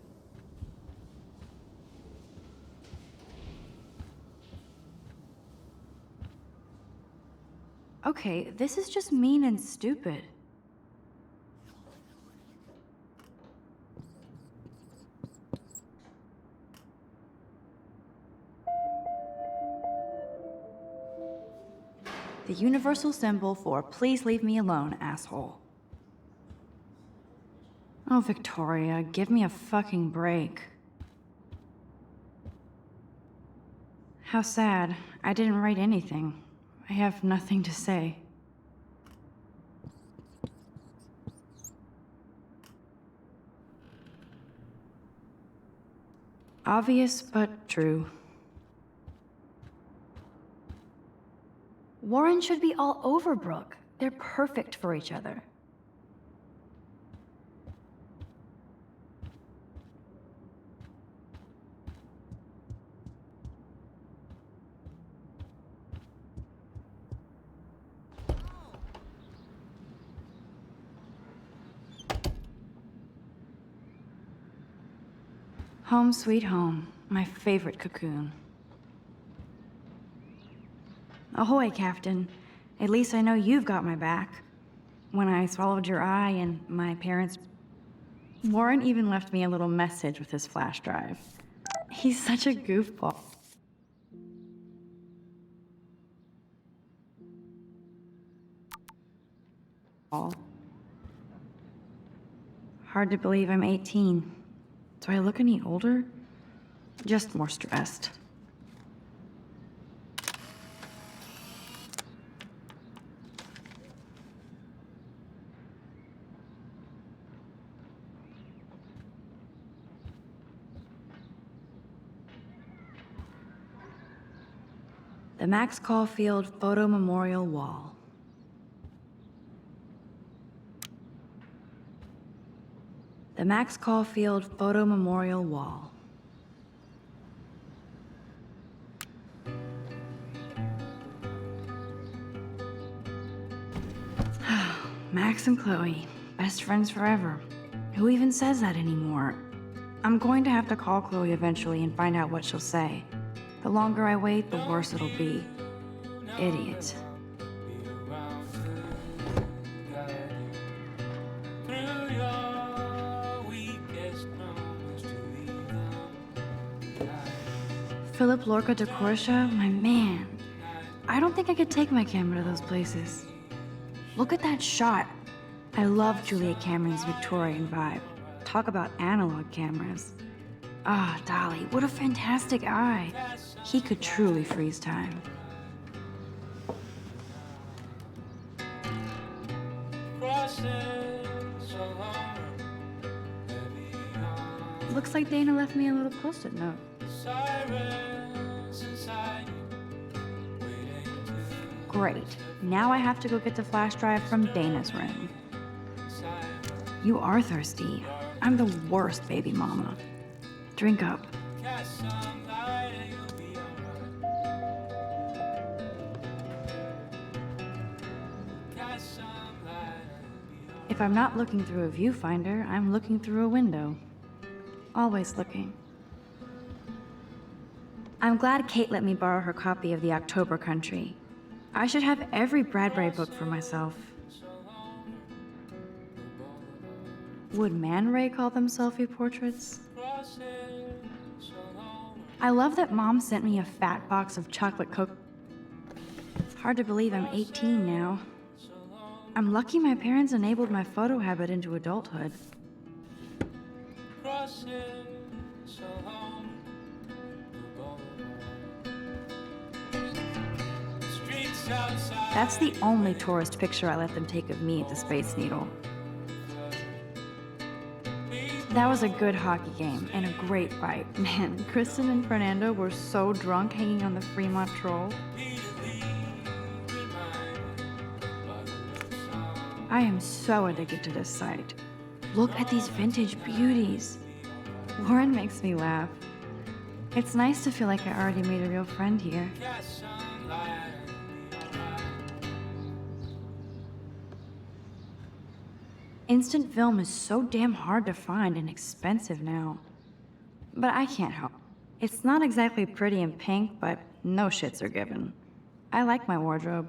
Okay, this is just mean and stupid. The universal symbol for please leave me alone, asshole. Oh, Victoria, give me a fucking break. How sad. I didn't write anything. I have nothing to say. Obvious, but true. Warren should be all over Brooke. They're perfect for each other. Home sweet home, my favorite cocoon. Ahoy, Captain. At least I know you've got my back. When I swallowed your eye and my parents... Warren even left me a little message with his flash drive. He's such a goofball. Hard to believe I'm 18. Do I look any older? Just more stressed. The Max Caulfield Photo Memorial Wall. The Max Caulfield Photo Memorial Wall. Max and Chloe, best friends forever. Who even says that anymore? I'm going to have to call Chloe eventually and find out what she'll say. The longer I wait, the worse it'll be. Idiot. Philip Lorca de Corsia, my man. I don't think I could take my camera to those places. Look at that shot. I love Julia Cameron's Victorian vibe. Talk about analog cameras. Ah, Dolly, what a fantastic eye. He could truly freeze time. Looks like Dana left me a little post-it note. Great. Now I have to go get the flash drive from Dana's room. You are thirsty. I'm the worst baby mama. Drink up. If I'm not looking through a viewfinder, I'm looking through a window. Always looking. I'm glad Kate let me borrow her copy of The October Country. I should have every Bradbury book for myself. Would Man Ray call them selfie portraits? I love that Mom sent me a fat box of chocolate coke. Hard to believe I'm 18 now. I'm lucky my parents enabled my photo habit into adulthood. That's the only tourist picture I let them take of me at the Space Needle. That was a good hockey game and a great fight. Man, Kristen and Fernando were so drunk hanging on the Fremont Troll. I am so addicted to this site. Look at these vintage beauties. Lauren makes me laugh. It's nice to feel like I already made a real friend here. Instant film is so damn hard to find and expensive now. But I can't help. It's not exactly pretty and pink, but no shits are given. I like my wardrobe.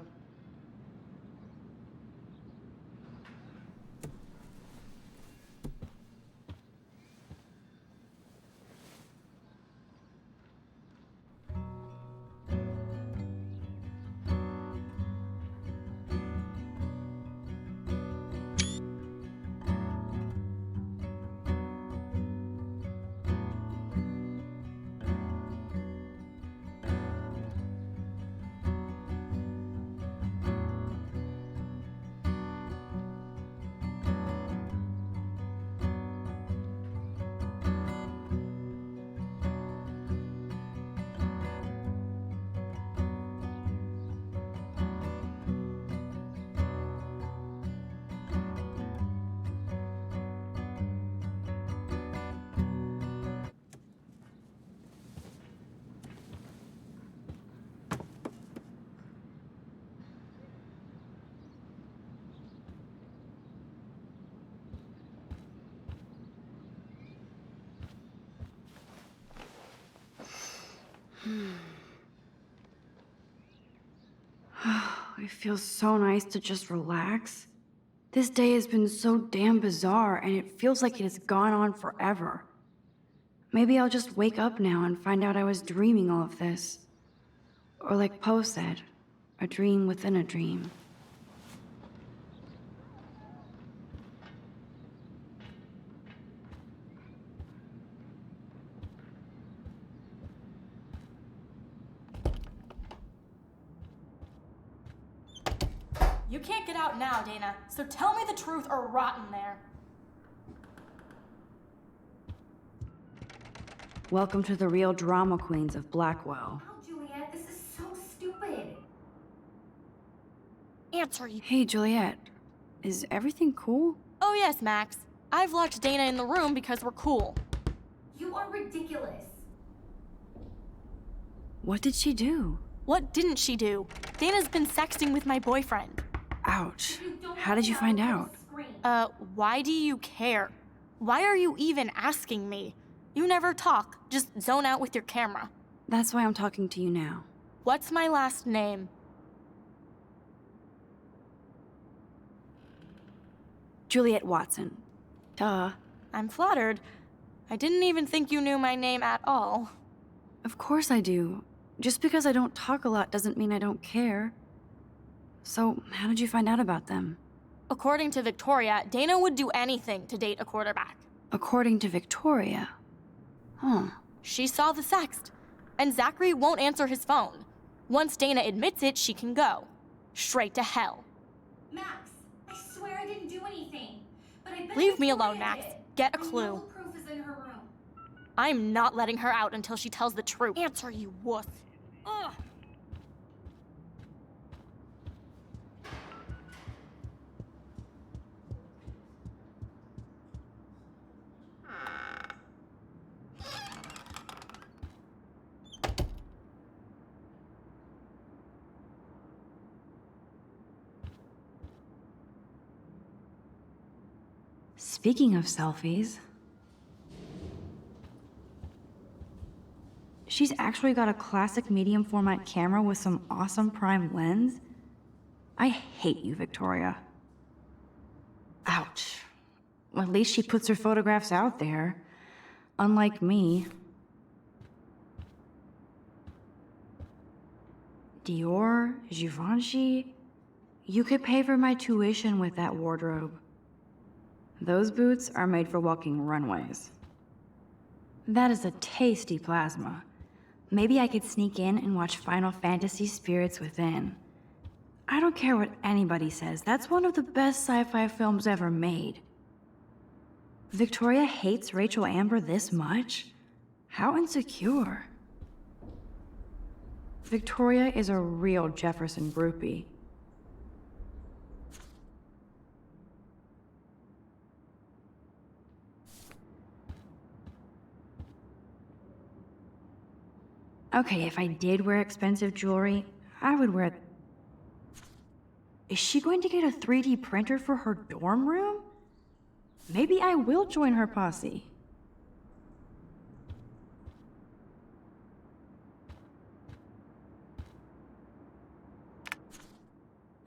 It feels so nice to just relax. This day has been so damn bizarre, and it feels like it has gone on forever. Maybe I'll just wake up now and find out I was dreaming all of this. Or like Poe said, a dream within a dream. You can't get out now, Dana, so tell me the truth or rot in there. Welcome to the real drama queens of Blackwell. Oh, Juliet, this is so stupid. Answer, you. Hey, Juliet. Is everything cool? Oh yes, Max. I've locked Dana in the room because we're cool. You are ridiculous. What did she do? What didn't she do? Dana's been sexting with my boyfriend. Ouch. How did you find out? Why do you care? Why are you even asking me? You never talk, just zone out with your camera. That's why I'm talking to you now. What's my last name? Juliet Watson. Duh. I'm flattered. I didn't even think you knew my name at all. Of course I do. Just because I don't talk a lot doesn't mean I don't care. So, how did you find out about them? According to Victoria, Dana would do anything to date a quarterback. According to Victoria? Huh. She saw the sext, and Zachary won't answer his phone. Once Dana admits it, she can go. Straight to hell. Max, I swear I didn't do anything. But I bet Leave me Victoria alone, Max. did. Get a I know clue. the proof is in her room. I'm not letting her out until she tells the truth. Answer, you wuss. Ugh. Speaking of selfies, she's actually got a classic medium format camera with some awesome prime lens. I hate you, Victoria. Ouch. At least she puts her photographs out there. Unlike me. Dior, Givenchy. You could pay for my tuition with that wardrobe. Those boots are made for walking runways. That is a tasty plasma. Maybe I could sneak in and watch Final Fantasy Spirits Within. I don't care what anybody says, that's one of the best sci-fi films ever made. Victoria hates Rachel Amber this much? How insecure. Victoria is a real Jefferson groupie. Okay, if I did wear expensive jewelry, I would wear... Is she going to get a 3D printer for her dorm room? Maybe I will join her posse.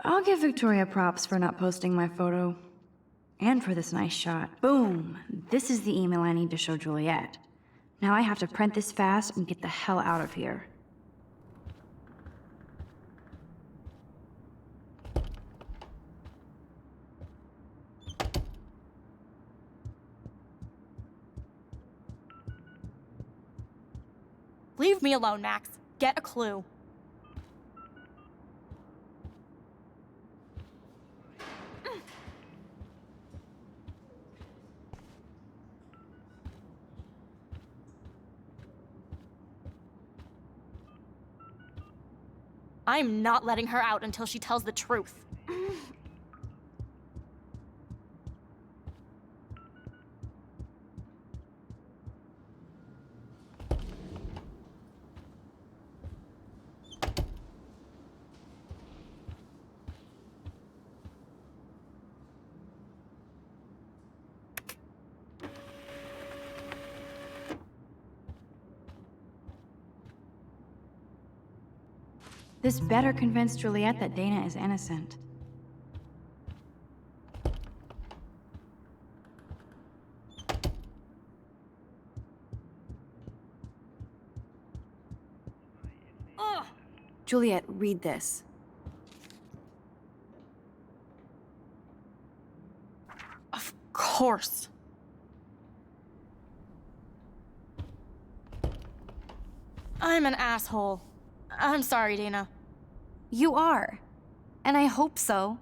I'll give Victoria props for not posting my photo. And for this nice shot. Boom! This is the email I need to show Juliet. Now I have to print this fast and get the hell out of here. Leave me alone, Max. Get a clue. I'm not letting her out until she tells the truth. This better convince Juliet that Dana is innocent. Ugh. Juliet, read this. Of course. I'm an asshole. I'm sorry, Dana. You are. And I hope so.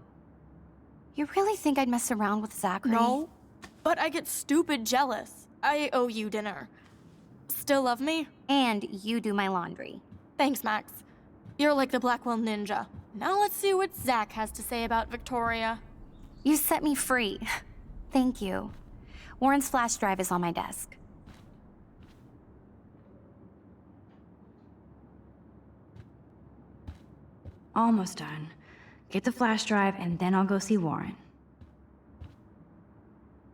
You really think I'd mess around with Zachary? No, but I get stupid jealous. I owe you dinner. Still love me? And you do my laundry. Thanks, Max. You're like the Blackwell Ninja. Now let's see what Zach has to say about Victoria. You set me free. Thank you. Warren's flash drive is on my desk. Almost done. Get the flash drive, and then I'll go see Warren.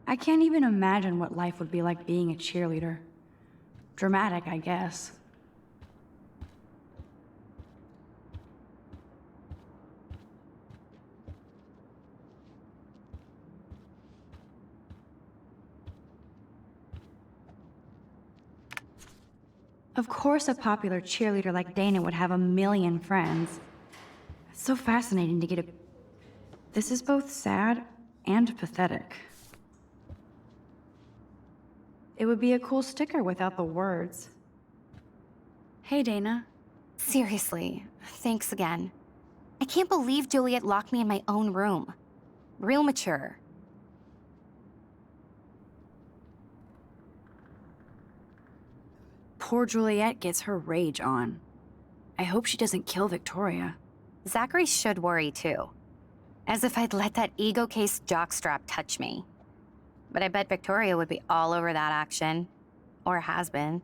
I can't even imagine what life would be like being a cheerleader. Dramatic, I guess. Of course a popular cheerleader like Dana would have a million friends. It's so fascinating to get a... This is both sad and pathetic. It would be a cool sticker without the words. Hey, Dana. Seriously, thanks again. I can't believe Juliet locked me in my own room. Real mature. Poor Juliet gets her rage on. I hope she doesn't kill Victoria. Zachary should worry too. As if I'd let that ego-cased jockstrap touch me. But I bet Victoria would be all over that action. Or has been.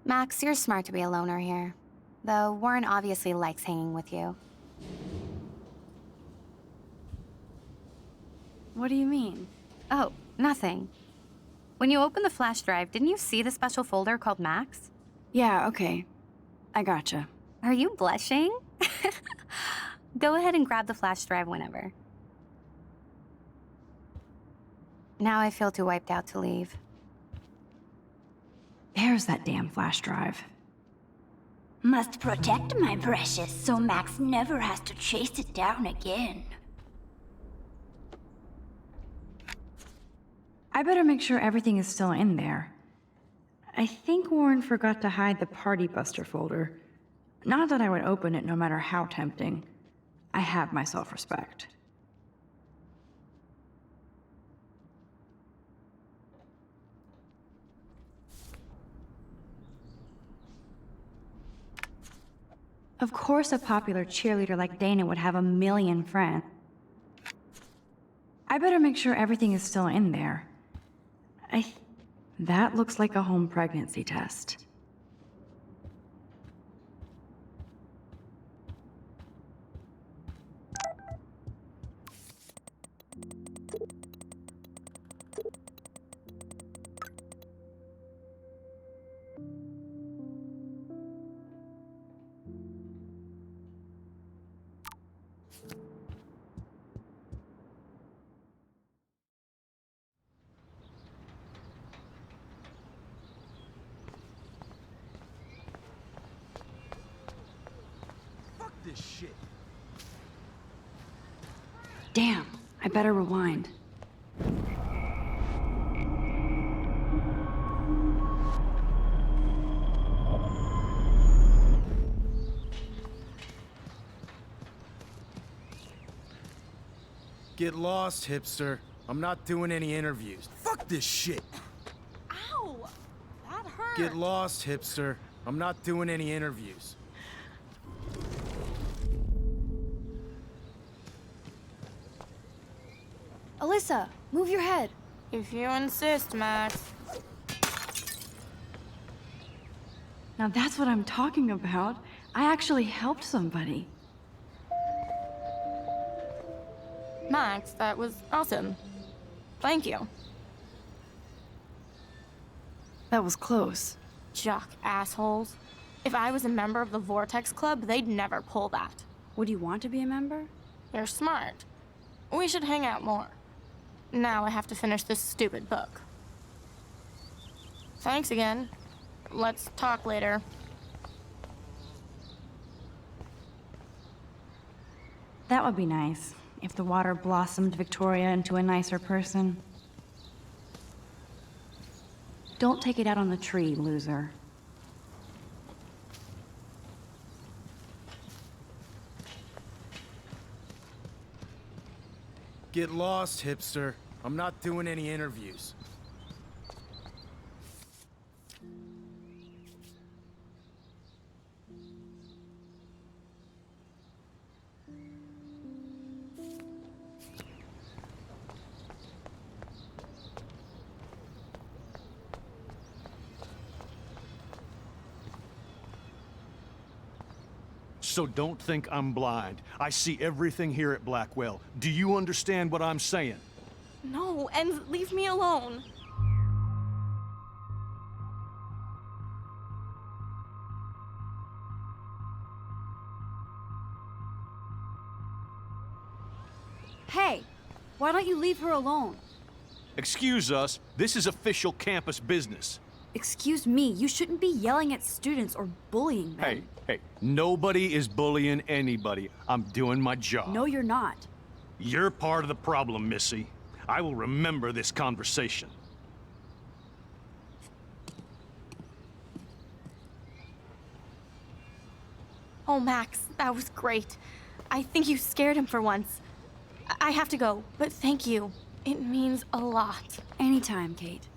Max, you're smart to be a loner here. Though Warren obviously likes hanging with you. What do you mean? Oh, nothing. When you opened the flash drive, didn't you see the special folder called Max? Yeah, okay. I gotcha. Are you blushing? Go ahead and grab the flash drive whenever. Now I feel too wiped out to leave. There's that damn flash drive. Must protect my precious so Max never has to chase it down again. I better make sure everything is still in there. I think Warren forgot to hide the Party Buster folder. Not that I would open it no matter how tempting. I have my self-respect. Of course a popular cheerleader like Dana would have a million friends. I better make sure everything is still in there. That looks like a home pregnancy test. This shit. Damn, I better rewind. Get lost, hipster. I'm not doing any interviews. Fuck this shit. Ow! That hurt. Get lost, hipster. I'm not doing any interviews. Alyssa, move your head. If you insist, Max. Now that's what I'm talking about. I actually helped somebody. Max, that was awesome. Thank you. That was close. Jock assholes. If I was a member of the Vortex Club, they'd never pull that. Would you want to be a member? You're smart. We should hang out more. Now I have to finish this stupid book. Thanks again. Let's talk later. That would be nice, if the water blossomed Victoria into a nicer person. Don't take it out on the tree, loser. Get lost, hipster. I'm not doing any interviews. So don't think I'm blind. I see everything here at Blackwell. Do you understand what I'm saying? No, and leave me alone. Hey, why don't you leave her alone? Excuse us, this is official campus business. Excuse me, you shouldn't be yelling at students or bullying them. Hey, nobody is bullying anybody. I'm doing my job. No, you're not. You're part of the problem, Missy. I will remember this conversation. Oh, Max, that was great. I think you scared him for once. I have to go, but thank you. It means a lot. Anytime, Kate.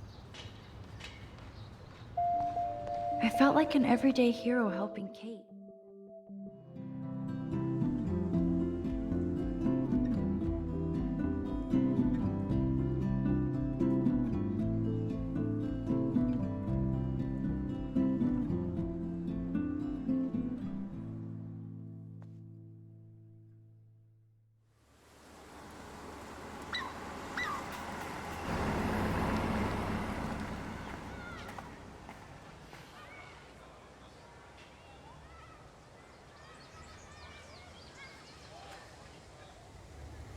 I felt like an everyday hero helping Kate.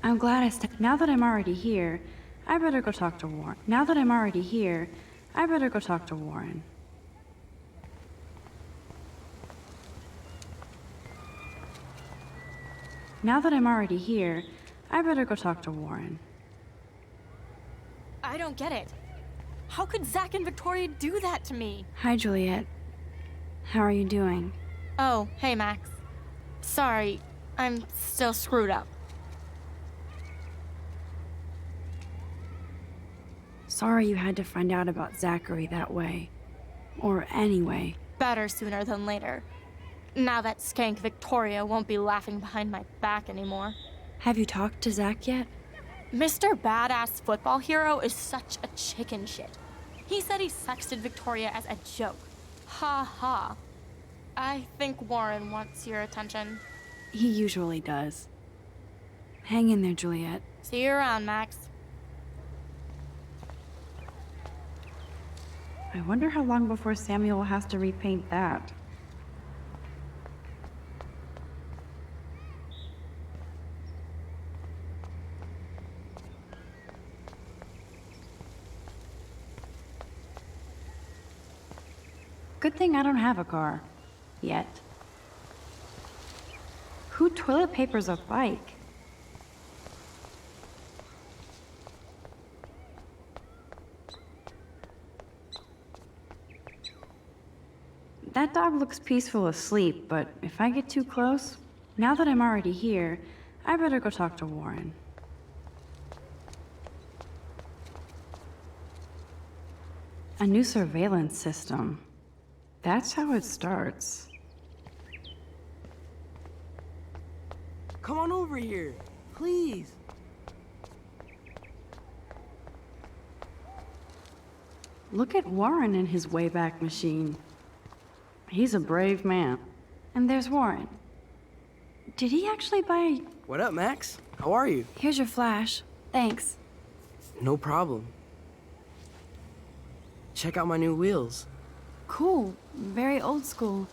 I'm glad I stepped. Now that I'm already here, I better go talk to Warren. Now that I'm already here, I better go talk to Warren. Now that I'm already here, I better go talk to Warren. I don't get it. How could Zach and Victoria do that to me? Hi, Juliet. How are you doing? Oh, hey, Max. Sorry, I'm still screwed up. Sorry you had to find out about Zachary that way. Or anyway. Better sooner than later. Now that skank Victoria won't be laughing behind my back anymore. Have you talked to Zach yet? Mr. Badass Football Hero is such a chicken shit. He said he sexted Victoria as a joke. Ha ha. I think Warren wants your attention. He usually does. Hang in there, Juliet. See you around, Max. I wonder how long before Samuel has to repaint that. Good thing I don't have a car. Yet. Who toilet papers a bike? That dog looks peaceful asleep, but if I get too close, now that I'm already here, I better go talk to Warren. A new surveillance system. That's how it starts. Come on over here, please. Look at Warren and his Wayback Machine. He's a brave man. And there's Warren. Did he actually buy... What up, Max? How are you? Here's your flash. Thanks. No problem. Check out my new wheels. Cool. Very old school.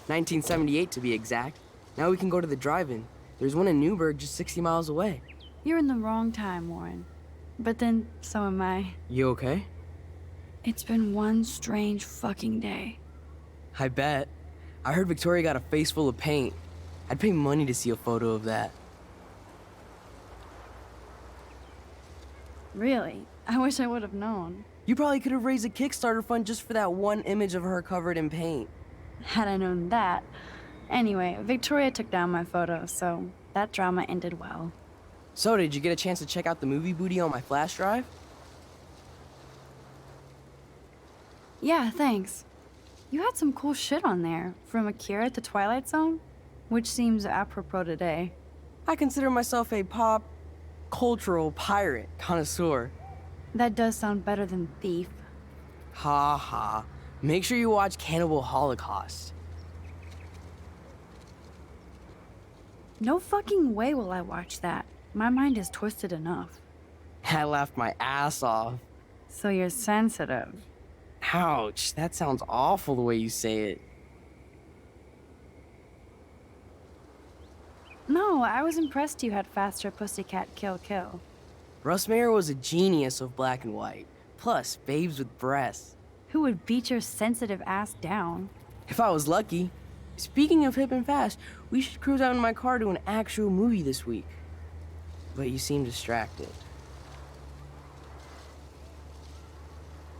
1978 to be exact. Now we can go to the drive-in. There's one in Newburgh just 60 miles away. You're in the wrong time, Warren. But then, so am I. You okay? It's been one strange fucking day. I bet. I heard Victoria got a face full of paint. I'd pay money to see a photo of that. Really? I wish I would have known. You probably could have raised a Kickstarter fund just for that one image of her covered in paint. Had I known that. Anyway, Victoria took down my photo, so that drama ended well. So, did you get a chance to check out the movie booty on my flash drive? Yeah, thanks. You had some cool shit on there, from Akira to Twilight Zone, which seems apropos today. I consider myself a pop cultural pirate connoisseur. That does sound better than thief. Ha ha. Make sure you watch Cannibal Holocaust. No fucking way will I watch that. My mind is twisted enough. I laughed my ass off. So you're sensitive. Ouch, that sounds awful the way you say it. No, I was impressed you had faster pussycat kill kill. Russ Mayer was a genius of black and white. Plus, babes with breasts. Who would beat your sensitive ass down? If I was lucky. Speaking of hip and fast, we should cruise out in my car to an actual movie this week. But you seem distracted.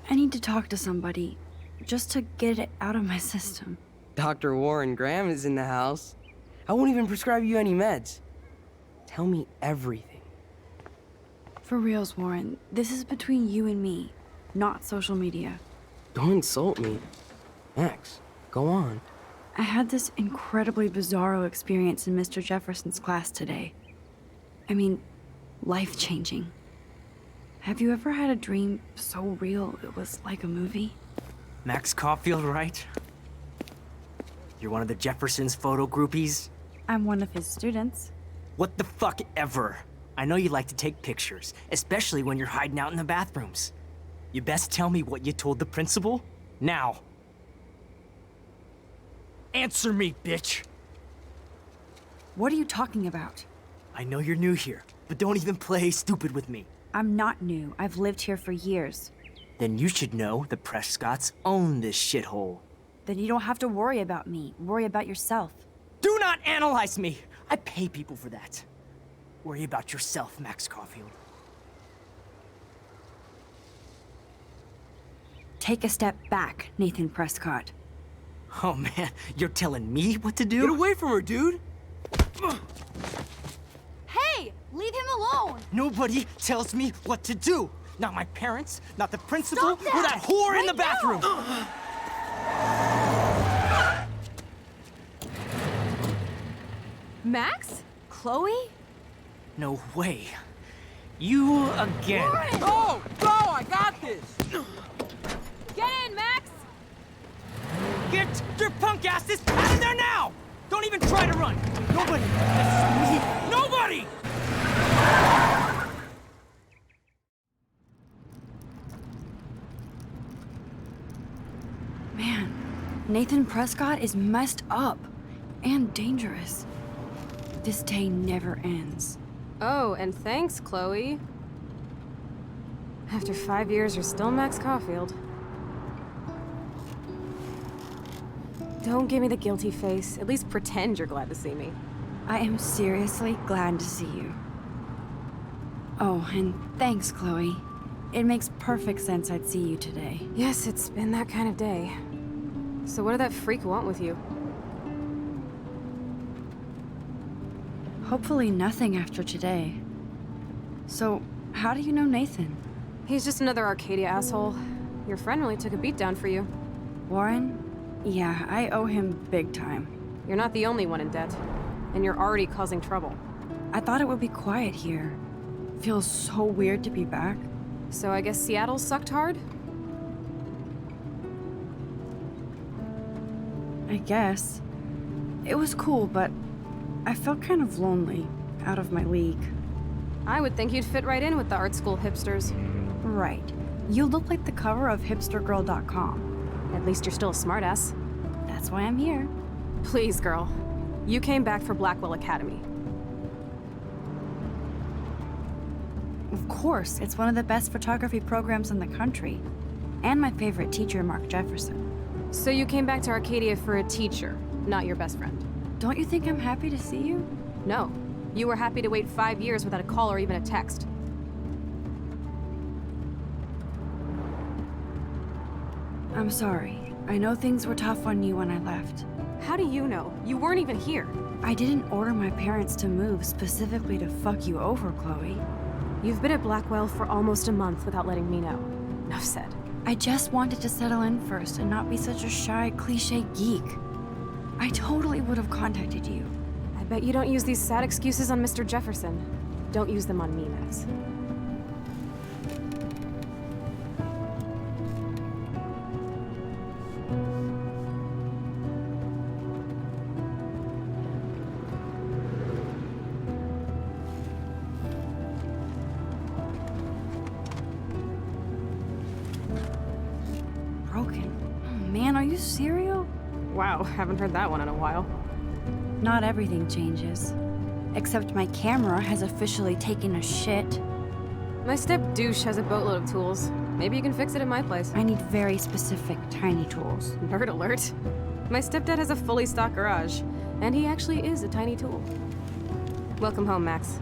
I need to talk to somebody, just to get it out of my system. Dr. Warren Graham is in the house. I won't even prescribe you any meds. Tell me everything. For reals, Warren, this is between you and me, not social media. Don't insult me. Max, go on. I had this incredibly bizarro experience in Mr. Jefferson's class today. I mean, life-changing. Have you ever had a dream so real it was like a movie? Max Caulfield, right? You're one of the Jefferson's photo groupies? I'm one of his students. What the fuck ever? I know you like to take pictures, especially when you're hiding out in the bathrooms. You best tell me what you told the principal, now. Answer me, bitch! What are you talking about? I know you're new here, but don't even play stupid with me. I'm not new. I've lived here for years. Then you should know the Prescotts own this shithole. Then you don't have to worry about me. Worry about yourself. Do not analyze me! I pay people for that. Worry about yourself, Max Caulfield. Take a step back, Nathan Prescott. Oh man, you're telling me what to do? Get away from her, dude! Hey! Leave him alone! Nobody tells me what to do! Not my parents, not the principal, Stop that! or that whore Right in the bathroom! Max? Chloe? No way. You again. Oh! Go! I got this! Get in, Max! Get your punk asses out of there now! Don't even try to run! Nobody! Nobody! Man, Nathan Prescott is messed up and dangerous. This day never ends. Oh, and thanks, Chloe. After 5 years, you're still Max Caulfield. Don't give me the guilty face. At least pretend you're glad to see me. I am seriously glad to see you. Oh, and thanks, Chloe. It makes perfect sense I'd see you today. Yes, it's been that kind of day. So what did that freak want with you? Hopefully nothing after today. So, how do you know Nathan? He's just another Arcadia asshole. Your friend really took a beat down for you. Warren? Yeah, I owe him big time. You're not the only one in debt. And you're already causing trouble. I thought it would be quiet here. Feels so weird to be back. So I guess Seattle sucked hard? I guess. It was cool, but I felt kind of lonely, out of my league. I would think you'd fit right in with the art school hipsters. Right. You look like the cover of hipstergirl.com. At least you're still a smartass. That's why I'm here. Please, girl. You came back for Blackwell Academy. Of course, it's one of the best photography programs in the country. And my favorite teacher, Mark Jefferson. So you came back to Arcadia for a teacher, not your best friend. Don't you think I'm happy to see you? No. You were happy to wait 5 years without a call or even a text. I'm sorry. I know things were tough on you when I left. How do you know? You weren't even here. I didn't order my parents to move specifically to fuck you over, Chloe. You've been at Blackwell for almost a month without letting me know. Enough said. I just wanted to settle in first and not be such a shy, cliche geek. I totally would have contacted you. I bet you don't use these sad excuses on Mr. Jefferson. Don't use them on me, Max. broken. Oh, man, are you serial? Wow, haven't heard that one in a while. Not everything changes. Except my camera has officially taken a shit. My step-douche has a boatload of tools. Maybe you can fix it at my place. I need very specific, tiny tools. Nerd alert. My stepdad has a fully stocked garage, and he actually is a tiny tool. Welcome home, Max.